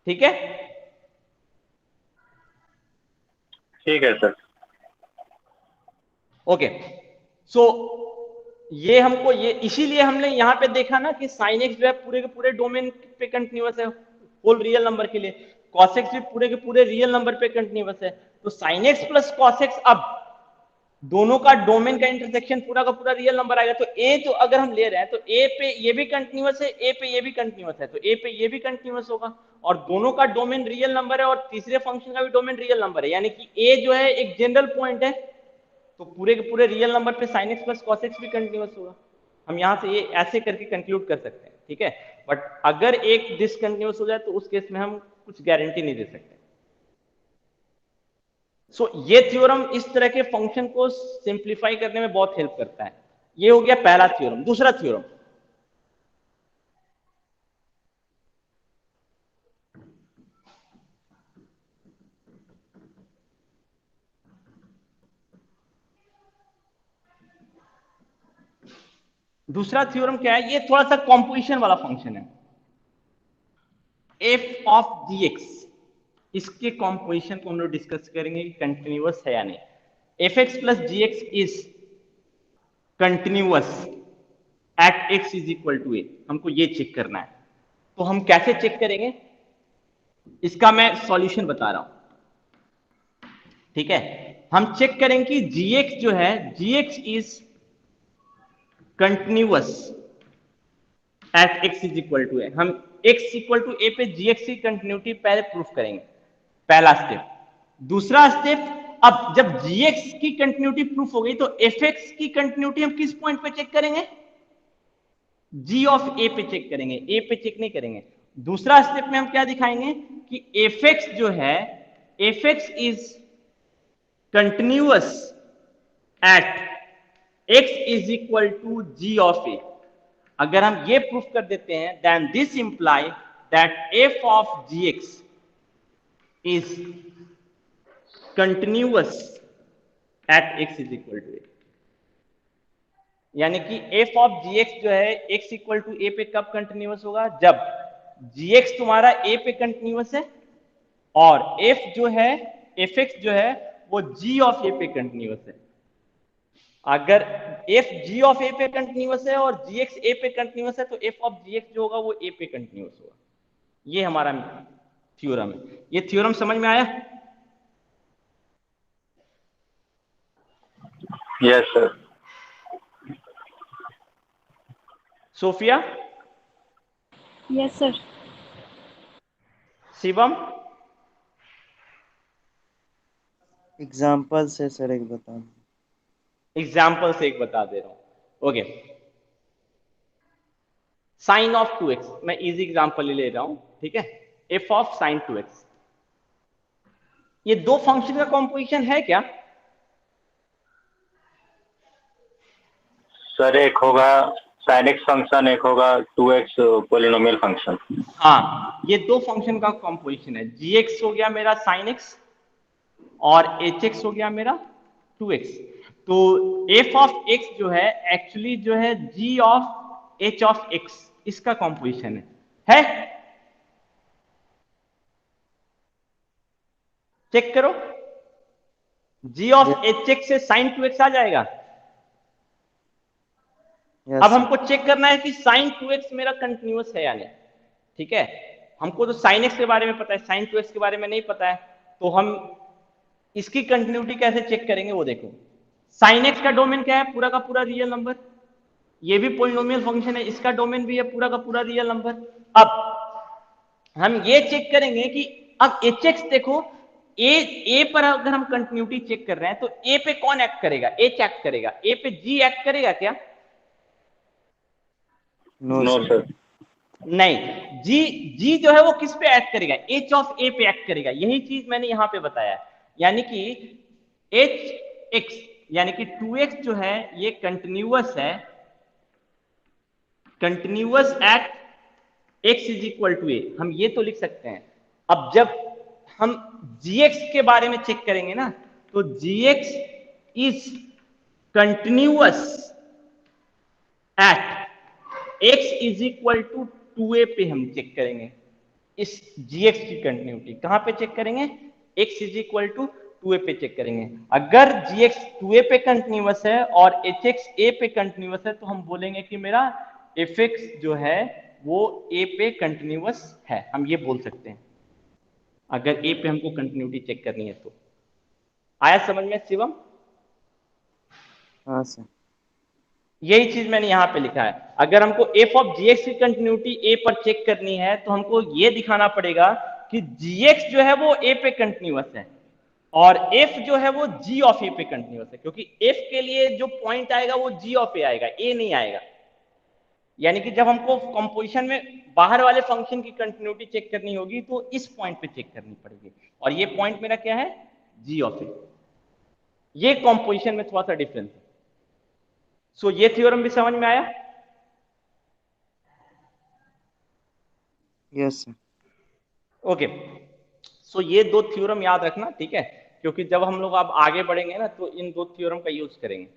ठीक है? ठीक है सर। ओके, सो ये हमको ये इसीलिए हमने यहां पे देखा ना कि sin x जो है पूरे के पूरे डोमेन पे कंटिन्यूअस है होल रियल नंबर के लिए, cos x भी पूरे के पूरे रियल नंबर पे कंटिन्यूअस है। तो sin x plus cos x, अब दोनों का डोमेन का इंटरसेक्शन पूरा का पूरा रियल नंबर आएगा। तो a जो अगर हम ले रहे हैं तो a पे ये भी कंटिन्यूअस है, a पे ये भी कंटिन्यूअस है, तो a पे ये भी कंटिन्यूअस होगा। और दोनों का डोमेन रियल नंबर है और तीसरे फंक्शन का भी डोमेन रियल नंबर है, यानी कि a जो है एक जनरल पॉइंट है, तो पूरे के पूरे रियल नंबर पे sin x plus cos x भी कंटिन्यूअस होगा। हम यहां से ये ऐसे करके कंक्लूड कर सकते हैं। ठीक है, बट अगर एक डिसकंटिन्यूअस हो जाए तो उस केस में हम कुछ गारंटी नहीं दे सकते। सो ये थ्योरम इस तरह के फंक्शन को सिंप्लीफाई करने में बहुत हेल्प करता है। ये हो गया पहला थ्योरम। दूसरा थ्योरम, दूसरा थ्योरम क्या है? ये थोड़ा सा कॉम्पोजिशन वाला फंक्शन है, f ऑफ gx। इसके कॉम्पोजिशन को हम लोग डिस्कस करेंगे कि कंटिन्यूअस है या नहीं। fx plus gx is continuous at x is equal to a। हमको ये चेक करना है। तो हम कैसे चेक करेंगे इसका मैं सॉल्यूशन बता रहा हूं। ठीक है, हम चेक करेंगे कि gx जो है, gx is continuous at x is equal to a। हम x इक्वल टू a पे gx की कंटिन्यूटी पहले प्रूफ करेंगे, पहला स्टेप। दूसरा स्टेप, अब जब gx की कंटिन्यूटी प्रूफ हो गई तो fx की कंटिन्यूटी हम किस पॉइंट पे चेक करेंगे? g ऑफ a पे चेक करेंगे, a पे चेक नहीं करेंगे। दूसरा स्टेप में हम क्या दिखाएंगे कि fx जो है, fx is continuous at x is equal to g of a। अगर हम ये प्रूफ कर देते हैं, then this imply that f of gx is continuous at x is equal to a। यानी कि f ऑफ gx जो है x इक्वल टू a पे कब कंटिन्यूअस होगा? जब gx तुम्हारा a पे कंटिन्यूअस है और f जो है, fx जो है वो g ऑफ a पे कंटिन्यूअस है। अगर f g ऑफ a पे कंटिन्यूअस है और gx a पे कंटिन्यूअस है तो f ऑफ gx जो होगा वो a पे कंटिन्यूअस होगा। ये हमारा थ्योरम है। ये थ्योरम समझ में आया? Yes sir. Sofia? Yes sir. Shivam? Example से सर एक बता दो। एग्जाम्पल से एक बता दे रहा हूं। ओके, साइन ऑफ 2x, मैं इजी एग्जाम्पल ले रहा हूं। ठीक है, f ऑफ साइन 2x। ये दो फंक्शन का कॉम्पोजिशन है क्या? सर एक होगा sin x फंक्शन, एक होगा 2x पोलिनोमियल फंक्शन। हाँ, ये दो फंक्शन का कॉम्पोजिशन है। gx हो गया मेरा sin x और hx हो गया मेरा 2x। तो f ऑफ x जो है एक्चुअली जो है g of h of x, इसका कॉम्पोजिशन है? चेक करो, g ऑफ hx से sin 2x आ जाएगा। यस अब हमको चेक करना है कि sin 2x मेरा कंटिन्यूअस है या नहीं। ठीक है, हमको तो sin x के बारे में पता है, sin 2x के बारे में नहीं पता है। तो हम इसकी कंटिन्यूटी कैसे चेक करेंगे वो देखो। sin x का डोमेन क्या है? पूरा का पूरा रियल नंबर। ये भी पॉलिनोमियल फंक्शन है, इसका डोमेन भी है पूरा का पूरा रियल नंबर। अब हम ये चेक करेंगे कि अब hx देखो, a पर अगर हम कंटिन्यूटी चेक कर रहे हैं तो a पे कौन एक्ट करेगा? h एक्ट करेगा। a पे g एक्ट करेगा क्या? No no sir. सर। नहीं, जी जो है वो किस पे एक्ट करेगा, एच ऑफ ए पे एक्ट करेगा, यही चीज मैंने यहां पे बताया। यानी कि एच एक्स यानी कि 2x जो है ये कंटिन्यूअस है, continuous at x is equal to A, हम ये तो लिख सकते हैं। अब जब हम gx के बारे में चेक करेंगे ना, तो gx is continuous at x is equal to 2a पे हम चेक करेंगे इस gx की कंटिन्यूटी। कहां पे चेक करेंगे, x is equal to 2a पे चेक करेंगे। अगर gx 2a पे कंटिन्यूअस है और hx a पे कंटिन्यूअस है तो हम बोलेंगे कि मेरा fx जो है वो a पे कंटिन्यूअस है, हम ये बोल सकते हैं अगर a पे हमको कंटिन्यूटी चेक करनी है तो। आया समझ में शिवम? हाँ सर। यही चीज मैंने यहां पे लिखा है। अगर हमको f ऑफ gx की कंटिन्यूटी a पर चेक करनी है तो हमको ये दिखाना पड़ेगा कि gx जो है वो a पे कंटिन्यूअस है और f जो है वो g ऑफ a पे कंटिन्यूअस है, क्योंकि f के लिए जो पॉइंट आएगा वो g ऑफ a आएगा, a नहीं आएगा। यानी कि जब हमको कंपोजिशन में बाहर वाले फंक्शन की कंटिन्यूटी चेक करनी होगी तो इस पॉइंट पे चेक करनी पड़ेगी, और ये पॉइंट मेरा क्या है, g ऑफ a। ये कंपोजिशन में थोड़ा सा डिफरेंस है। सो ये थ्योरम भी समझ में आया? Yes sir. ओके, सो ये दो थ्योरम याद रखना, ठीक है, क्योंकि जब हम लोग अब आगे बढ़ेंगे ना तो इन दो थ्योरम का यूज करेंगे।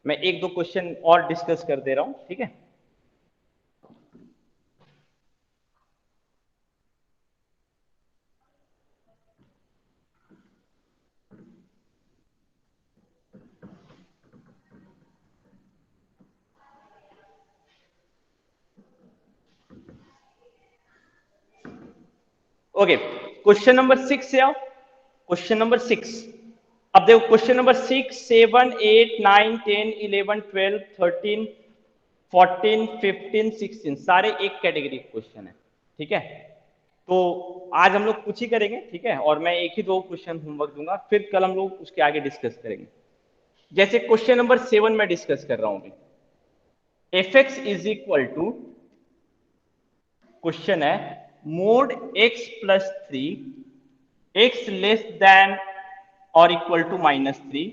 मैं एक दो क्वेश्चन और डिस्कस कर दे रहा हूं, ठीक है। ओके, क्वेश्चन नंबर 6 से आओ। क्वेश्चन नंबर 6, अब देखो क्वेश्चन नंबर 6, 7, 8, 9, 10, 11, 12, 13, 14, 15, 16 सारे एक कैटेगरी के क्वेश्चन है, ठीक है। तो आज हम लोग कुछ ही करेंगे, ठीक है, और मैं एक ही दो क्वेश्चन होमवर्क दूंगा, फिर कल हम लोग उसके आगे डिस्कस करेंगे। जैसे क्वेश्चन नंबर 7 में डिस्कस कर रहा हूं अभी, F x is equal to, question है mod x plus 3 x less than और equal to -3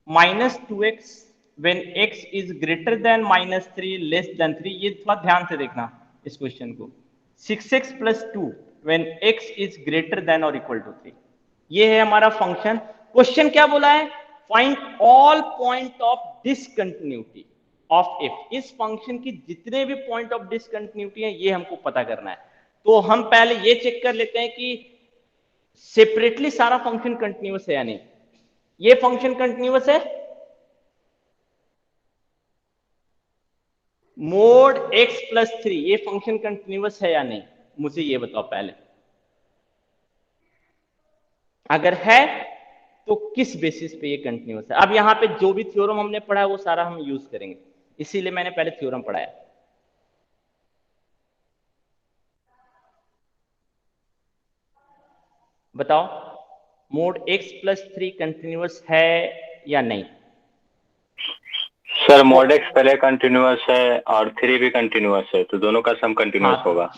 -2x when x is greater than -3 less than 3। ये थोड़ा ध्यान से देखना इस क्वेश्चन को। 6x plus 2 when x is greater than और इक्वल टू 3। ये है हमारा फंक्शन। क्वेश्चन क्या बोला है, find all point of discontinuity of f। इस फंक्शन की जितने भी पॉइंट ऑफ डिसकंटिन्यूटी है ये हमको पता करना है। तो हम पहले ये चेक कर लेते हैं कि सेपरेटली सारा फंक्शन कंटिन्यूअस है या नहीं। ये फंक्शन कंटिन्यूअस है, मोड x प्लस 3 ये फंक्शन कंटिन्यूअस है या नहीं, मुझे ये बताओ पहले। अगर है तो किस बेसिस पे ये कंटिन्यूअस है। अब यहां पे जो भी थ्योरम हमने पढ़ा है वो सारा हम यूज करेंगे, इसीलिए मैंने पहले थ्योरम पढ़ाया। बताओ मोड x प्लस 3 कंटिन्यूअस है या नहीं। सर मोड एक्स पहले कंटिन्यूअस है और 3 भी कंटिन्यूअस है, तो दोनों का सम कंटिन्यूअस होगा।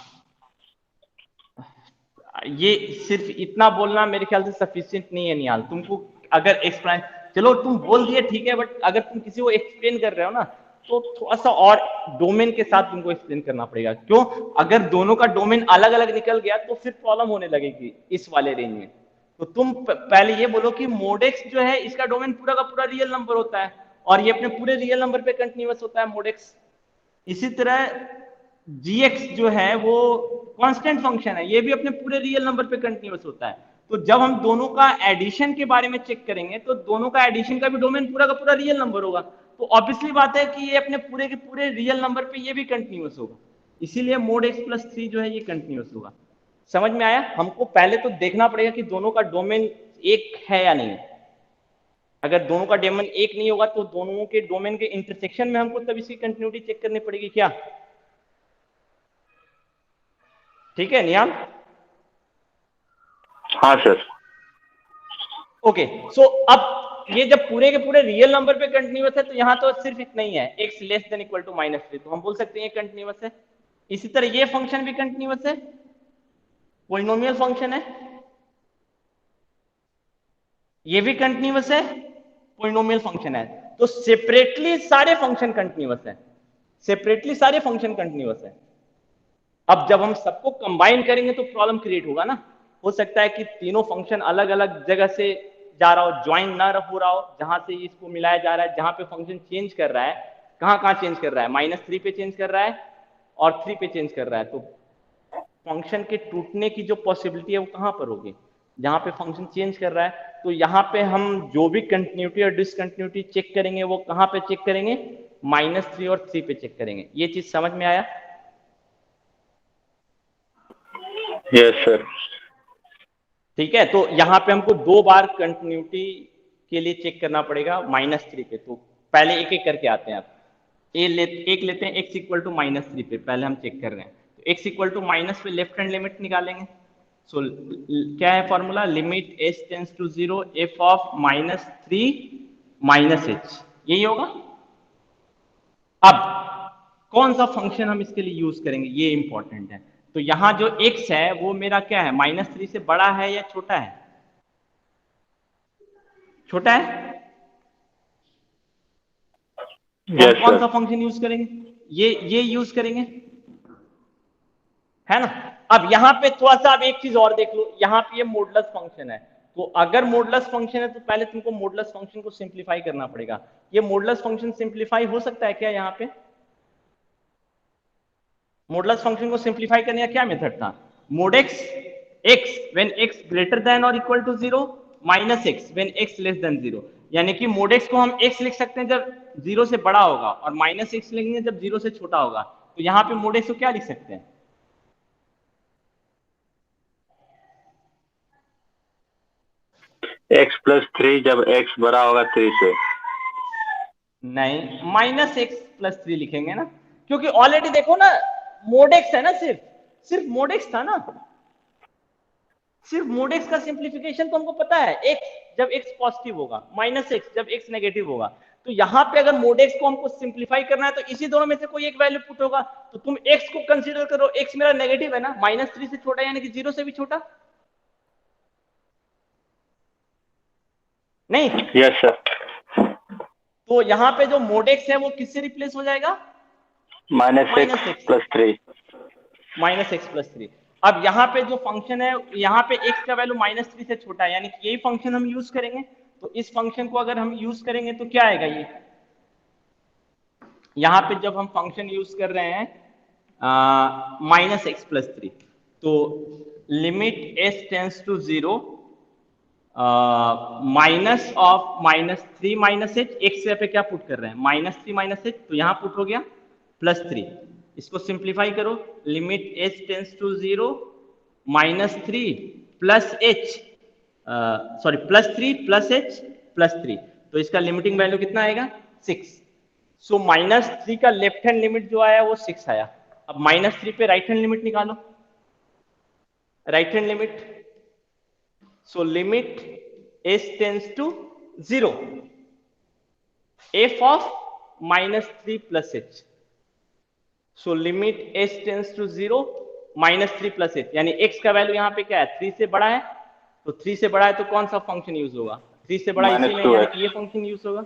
ये सिर्फ इतना बोलना मेरे ख्याल से सफिशिएंट नहीं है निहाल। तुमको अगर एक्सप्लेन, चलो तुम बोल दिए ठीक है, बट अगर तुम किसी को एक्सप्लेन कर रहे हो ना तो थोड़ा सा और डोमेन के साथ तुमको एक्सप्लेन करना पड़ेगा। क्यों, अगर दोनों का डोमेन अलग अलग निकल गया तो फिर प्रॉब्लम होने लगेगी इस वाले रेंज में। तो तुम पहले ये बोलो कि मोड एक्स जो है इसका डोमेन पूरा का पूरा रियल नंबर होता है और ये अपने पूरे रियल नंबर पे कंटिन्यूअस होता है मोड एक्स। इसी तरह gx जो है वो कांस्टेंट फंक्शन है, ये भी अपने पूरे रियल नंबर पे कंटिन्यूअस होता है। तो जब हम दोनों का एडिशन के बारे में चेक करेंगे तो दोनों का एडिशन का भी डोमेन पूरा का पूरा रियल नंबर होगा। तो ऑब्वियसली बात है कि ये अपने पूरे के पूरे रियल नंबर पे ये भी कंटिन्यूअस होगा, इसीलिए मोड x प्लस 3 जो है ये कंटिन्यूअस होगा। समझ में आया? हमको पहले तो देखना पड़ेगा कि दोनों का डोमेन एक है या नहीं। अगर दोनों का डोमेन एक नहीं होगा तो दोनों के डोमेन के इंटरसेक्शन में हमको तब इसकी कंटिन्यूटी चेक करनी पड़ेगी क्या। ठीक है निहाल? हाँ सर। ओके, सो अब ये जब पूरे के पूरे रियल नंबर पे कंटिन्यूअस है तो यहां तो सिर्फ इतना ही है, x less than equal to -3, तो हम बोल सकते हैं कंटिन्यूअस है। इसी तरह ये फंक्शन भी कंटिन्यूअस है, पॉलिनोमियल फंक्शन है, ये भी कंटिन्यूअस है, पॉलिनोमियल फंक्शन है। तो सेपरेटली सारे फंक्शन कंटिन्यूअस है, सेपरेटली सारे फंक्शन कंटिन्यूअस है। अब जब हम सबको कंबाइन करेंगे तो प्रॉब्लम क्रिएट होगा ना। हो सकता है कि तीनों फंक्शन अलग अलग जगह से जा रहा हो, ज्वाइन ना हो रहा हो, जहां से इसको मिलाया जा रहा है, जहां पे फंक्शन चेंज कर रहा है, कहां चेंज कर रहा है, -3 पे चेंज कर रहा है और 3 पे चेंज कर रहा है। तो फंक्शन के टूटने की जो पॉसिबिलिटी है वो कहां पर होगी, जहां पे फंक्शन चेंज कर रहा है। तो यहाँ पे हम जो भी कंटिन्यूटी और डिसकंटिन्यूटी चेक करेंगे वो कहां पे चेक करेंगे, -3 और 3 पे चेक करेंगे। ये चीज समझ में आया? Yes sir. ठीक है, तो यहाँ पे हमको 2 बार कंटिन्यूटी के लिए चेक करना पड़ेगा -3 पे। तो पहले एक एक करके आते हैं। आप एक लेते हैं x इक्वल टू -3 पे, पहले हम चेक कर रहे हैं। तो x इक्वल टू माइनस पे लेफ्ट हैंड लिमिट निकालेंगे। सो क्या है formula, limit s tends to 0 f of -3 -h, यही होगा। अब कौन सा फंक्शन हम इसके लिए यूज करेंगे, ये इंपॉर्टेंट है। तो यहां जो x है वो मेरा क्या है, -3 से बड़ा है या छोटा है? छोटा है। Yes, कौन sir. सा फंक्शन यूज करेंगे, ये यूज करेंगे, है ना। अब यहां पे थोड़ा सा आप एक चीज और देख लो, यहां पे ये मॉडुलस फंक्शन है। तो अगर मॉडुलस फंक्शन है तो पहले तुमको मॉडुलस फंक्शन को सिंप्लीफाई करना पड़ेगा। ये मॉडुलस फंक्शन सिंप्लीफाई हो सकता है क्या? यहाँ पे मॉडुलस फंक्शन को सिंप्लीफाई करने का क्या मेथड था, mod x when x greater than और equal to 0 minus x when x less than 0। यानी कि mod x को हम x लिख सकते हैं जब 0 से बड़ा होगा और -x लिखेंगे जब 0 से छोटा होगा। तो यहाँ पे mod x को क्या लिख सकते हैं, x प्लस 3 जब x बड़ा होगा 3 से। नहीं, -x+3 लिखेंगे ना, क्योंकि ऑलरेडी देखो ना mod x है ना, सिर्फ mod x था ना, सिर्फ mod x का सिंप्लीफिकेशन तो हमको पता है, x जब x पॉजिटिव होगा, -x जब x नेगेटिव होगा। तो यहाँ पे अगर mod x को हमको सिंप्लीफाई करना है तो इसी दोनों में से कोई एक वैल्यू पुट होगा। तो तुम x को कंसीडर करो, x मेरा नेगेटिव है ना, -3 से छोटा यानी कि 0 से भी छोटा नहीं। Yes sir. तो यहाँ पे जो mod x है वो किससे रिप्लेस हो जाएगा, -x प्लस 3। -x+3। अब यहाँ पे जो फंक्शन है, यहाँ पे x का वैल्यू -3 से छोटा है, यानी कि यही फंक्शन हम यूज करेंगे। तो इस फंक्शन को अगर हम यूज करेंगे तो क्या आएगा, ये यहाँ पे जब हम फंक्शन यूज कर रहे हैं -x+3, तो limit s tends to 0 minus of -3 -h, x पे क्या पुट कर रहे हैं, -3 -h, तो यहाँ पुट हो गया +3। इसको सिंप्लीफाई करो, limit h tends to 0 -3 plus h, sorry +3 plus h +3, तो इसका लिमिटिंग वैल्यू कितना आएगा, 6। सो -3 का लेफ्ट हैंड लिमिट जो आया वो 6 आया। अब -3 पे राइट हैंड लिमिट निकालो, right hand limit, so limit s tends to 0 f of -3 plus h, so limit s tends to 0 -3 plus h, यानी x का वैल्यू यहाँ पे क्या है, 3 से बड़ा है। तो 3 से बड़ा है तो कौन सा फंक्शन यूज होगा, 3 से बड़ा इसीलिए यानी कि ये फंक्शन यूज होगा।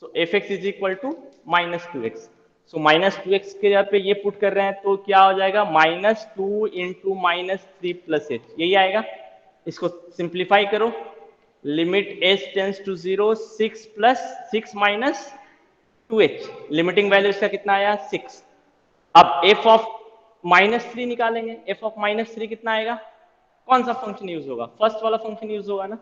तो fx is equal to -2x। So -2x के जगह पे ये पुट कर रहे हैं तो क्या हो जाएगा, -2 इंटू -3 प्लस h, यही आएगा। इसको सिंप्लीफाई करो, limit s tends to 0 6 plus 6 minus 2h, limiting value इसका कितना आया, 6। अब f ऑफ -3 निकालेंगे, f ऑफ -3 कितना आएगा, कौन सा फंक्शन यूज होगा, फर्स्ट वाला फंक्शन यूज होगा ना।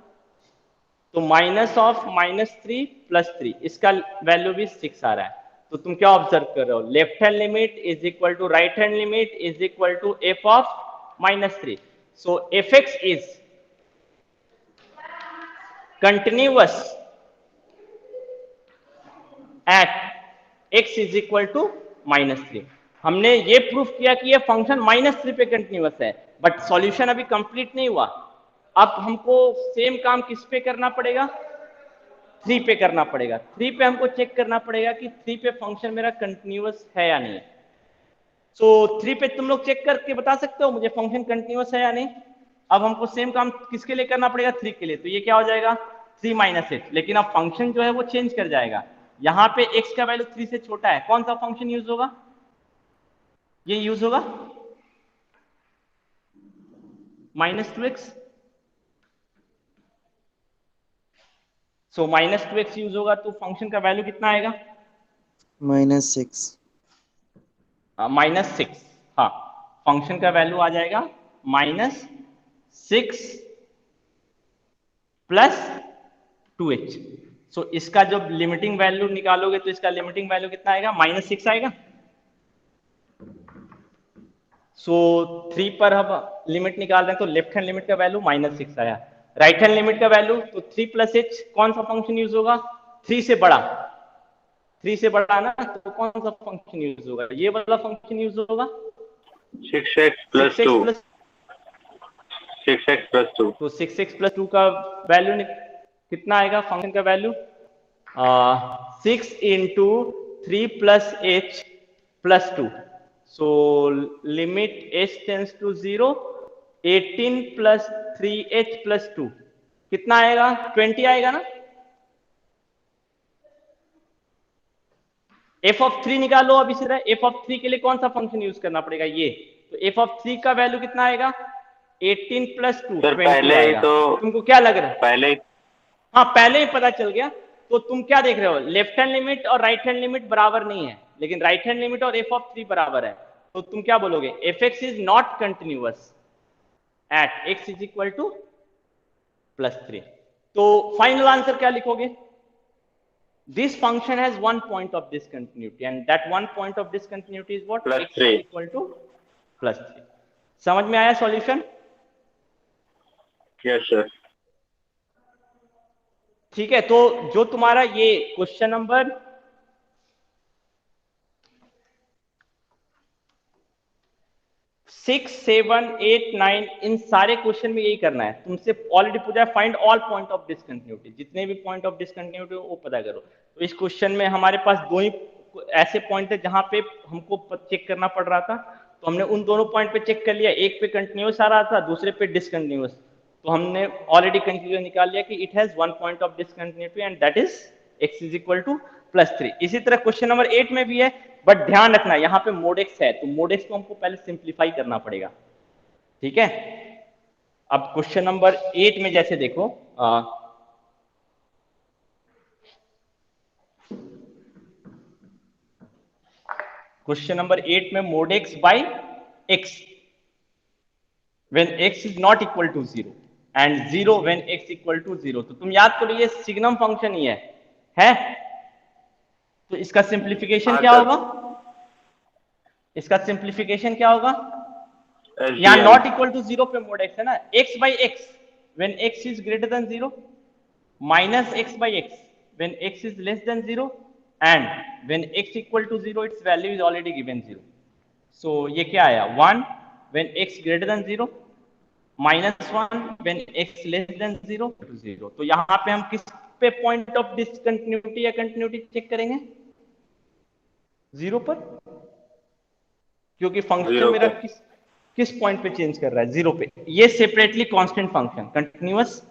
तो माइनस ऑफ -3 प्लस 3, इसका वैल्यू भी 6 आ रहा है। तो तुम क्या ऑब्जर्व कर रहे हो, left hand limit is equal to right hand limit is equal to f of -3। So fx is continuous at x is equal to -3। हमने ये प्रूफ किया कि ये फंक्शन -3 पे कंटिन्यूअस है, बट सॉल्यूशन अभी कंप्लीट नहीं हुआ। अब हमको सेम काम किस पे करना पड़ेगा, 3 पे करना पड़ेगा। 3 पे हमको चेक करना पड़ेगा कि 3 पे फंक्शन मेरा कंटिन्यूअस है या नहीं। सो 3 पे तुम लोग चेक करके बता सकते हो मुझे फंक्शन कंटिन्यूअस है या नहीं। अब हमको सेम काम किसके लिए करना पड़ेगा, 3 के लिए। तो ये क्या हो जाएगा 3 माइनस एच, लेकिन अब फंक्शन जो है वो चेंज कर जाएगा। यहाँ पे x का वैल्यू 3 से छोटा है, कौन सा फंक्शन यूज होगा, ये यूज होगा -2x। सो -2x यूज होगा तो फंक्शन का वैल्यू कितना आएगा, -6। -6। हाँ, फंक्शन का वैल्यू आ जाएगा -6 प्लस 2h। सो इसका जब लिमिटिंग वैल्यू निकालोगे तो इसका लिमिटिंग वैल्यू कितना आएगा, -6 आएगा। सो 3 पर हम लिमिट निकाल रहे हैं तो लेफ्ट हैंड लिमिट का वैल्यू -6 आया। राइट हैंड लिमिट का वैल्यू तो 3 + h, कौन सा फंक्शन यूज होगा, 3 से बड़ा, 3 से बड़ा ना, तो कौन सा फंक्शन यूज होगा, ये वाला फंक्शन यूज होगा 6x + 2। 6x + 2। तो 6x + 2 का वैल्यू कितना आएगा, फंक्शन का value 6 × 3 + h + 2। So limit h tends to 0, 18 + 3h + 2 कितना आएगा, 20 आएगा ना। f(3) निकालो। अब इसी तरह f(3) के लिए कौन सा फंक्शन यूज करना पड़ेगा, ये तो f(3) का वैल्यू कितना आएगा, 18 + 2 सर 20 पहले आएगा। तो तुमको क्या लग रहा है, पहले हाँ पहले ही पता चल गया। तो तुम क्या देख रहे हो, लेफ्ट हैंड लिमिट और राइट हैंड लिमिट बराबर नहीं है, लेकिन राइट हैंड लिमिट और f(3) बराबर है। तो तुम क्या बोलोगे, fx is not continuous at x = +3। तो फाइनल आंसर क्या लिखोगे, this function has one point of discontinuity and that one point of discontinuity is what, x +3। = +3। समझ में आया सॉल्यूशन, यस सर। ठीक है। तो जो तुम्हारा ये क्वेश्चन नंबर 6, 7, 8, 9, इन सारे क्वेश्चन में यही करना है। तुमसे ऑलरेडी पूछा है find all point of discontinuity, जितने भी पॉइंट ऑफ डिसकंटिन्यूटी वो पता करो। तो इस क्वेश्चन में हमारे पास दो ही ऐसे पॉइंट है जहां पे हमको चेक करना पड़ रहा था, तो हमने उन दोनों पॉइंट पे चेक कर लिया। एक पे कंटिन्यूअस आ रहा था, दूसरे पे डिसकंटिन्यूअस। तो हमने ऑलरेडी कंक्लूजन निकाल लिया कि it has one point of discontinuity and that is x = +3। इसी तरह क्वेश्चन नंबर 8 में भी है, बट ध्यान रखना यहाँ पे मोड x है, तो मोड x को हमको पहले सिंप्लीफाई करना पड़ेगा, ठीक है। अब क्वेश्चन नंबर 8 में जैसे देखो, क्वेश्चन नंबर 8 में mode x by x when x is not equal to 0 and 0 when x equal to 0। तो तुम याद करो ये सिग्नम फंक्शन ही है? तो इसका सिंप्लीफिकेशन क्या होगा, इसका सिंप्लीफिकेशन क्या होगा, यहाँ नॉट इक्वल टू 0 पे मोड x है ना, x by x when x is greater than 0 minus x by x when x is less than 0 and when x equal to 0 its value is already given 0। so ये क्या आया, 1 when x greater than 0 minus 1 when x less than 0 to 0। तो यहाँ पे हम किस पे पॉइंट ऑफ डिसकंटिन्यूटी या कंटिन्यूटी चेक करेंगे, 0 पर, क्योंकि फंक्शन मेरा किस पॉइंट पे चेंज कर रहा है, 0 पे। ये सेपरेटली कांस्टेंट फंक्शन कंटिन्यूअस,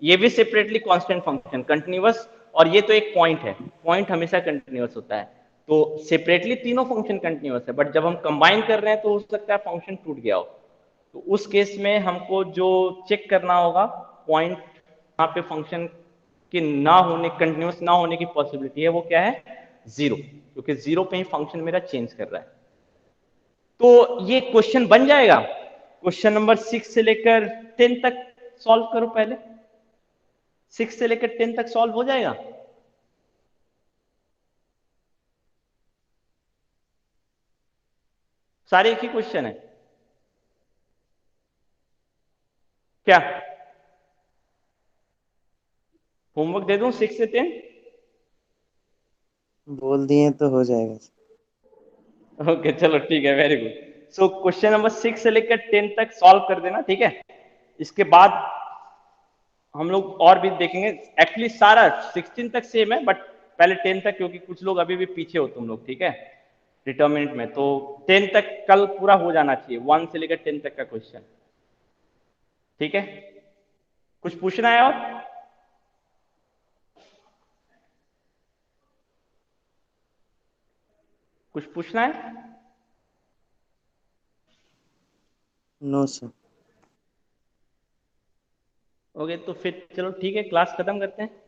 ये भी सेपरेटली कांस्टेंट फंक्शन कंटिन्यूअस, और ये तो एक पॉइंट है, पॉइंट हमेशा कंटिन्यूअस होता है। तो सेपरेटली तीनों फंक्शन कंटिन्यूअस है, बट जब हम कंबाइन कर रहे हैं तो हो सकता है फंक्शन टूट गया हो। तो उस केस में हमको जो चेक करना होगा पॉइंट यहाँ पे फंक्शन के ना होने, कंटिन्यूअस ना होने की पॉसिबिलिटी है, वो क्या है, 0, क्योंकि 0 पे ही फंक्शन मेरा चेंज कर रहा है। तो ये क्वेश्चन बन जाएगा। क्वेश्चन नंबर 6 से लेकर 10 तक सॉल्व करो पहले, 6 से लेकर 10 तक सॉल्व हो जाएगा। सारे एक ही क्वेश्चन है क्या, होमवर्क दे दूं 6 से 10? बोल दिए तो हो जाएगा। ओके चलो ठीक है, very good. So question number 6 से लेकर 10 तक सॉल्व कर देना, ठीक है। इसके बाद हम लोग और भी देखेंगे। एक्चुअली सारा 16 तक सेम है, बट पहले 10 तक, क्योंकि कुछ लोग अभी भी पीछे हो तुम लोग, ठीक है। डिटर्मिनेंट में। तो 10 तक कल पूरा हो जाना चाहिए, 1 से लेकर 10 तक का क्वेश्चन। ठीक है, कुछ पूछना है और? कुछ पूछना है? No sir. ओके, तो फिर चलो ठीक है, क्लास खत्म करते हैं।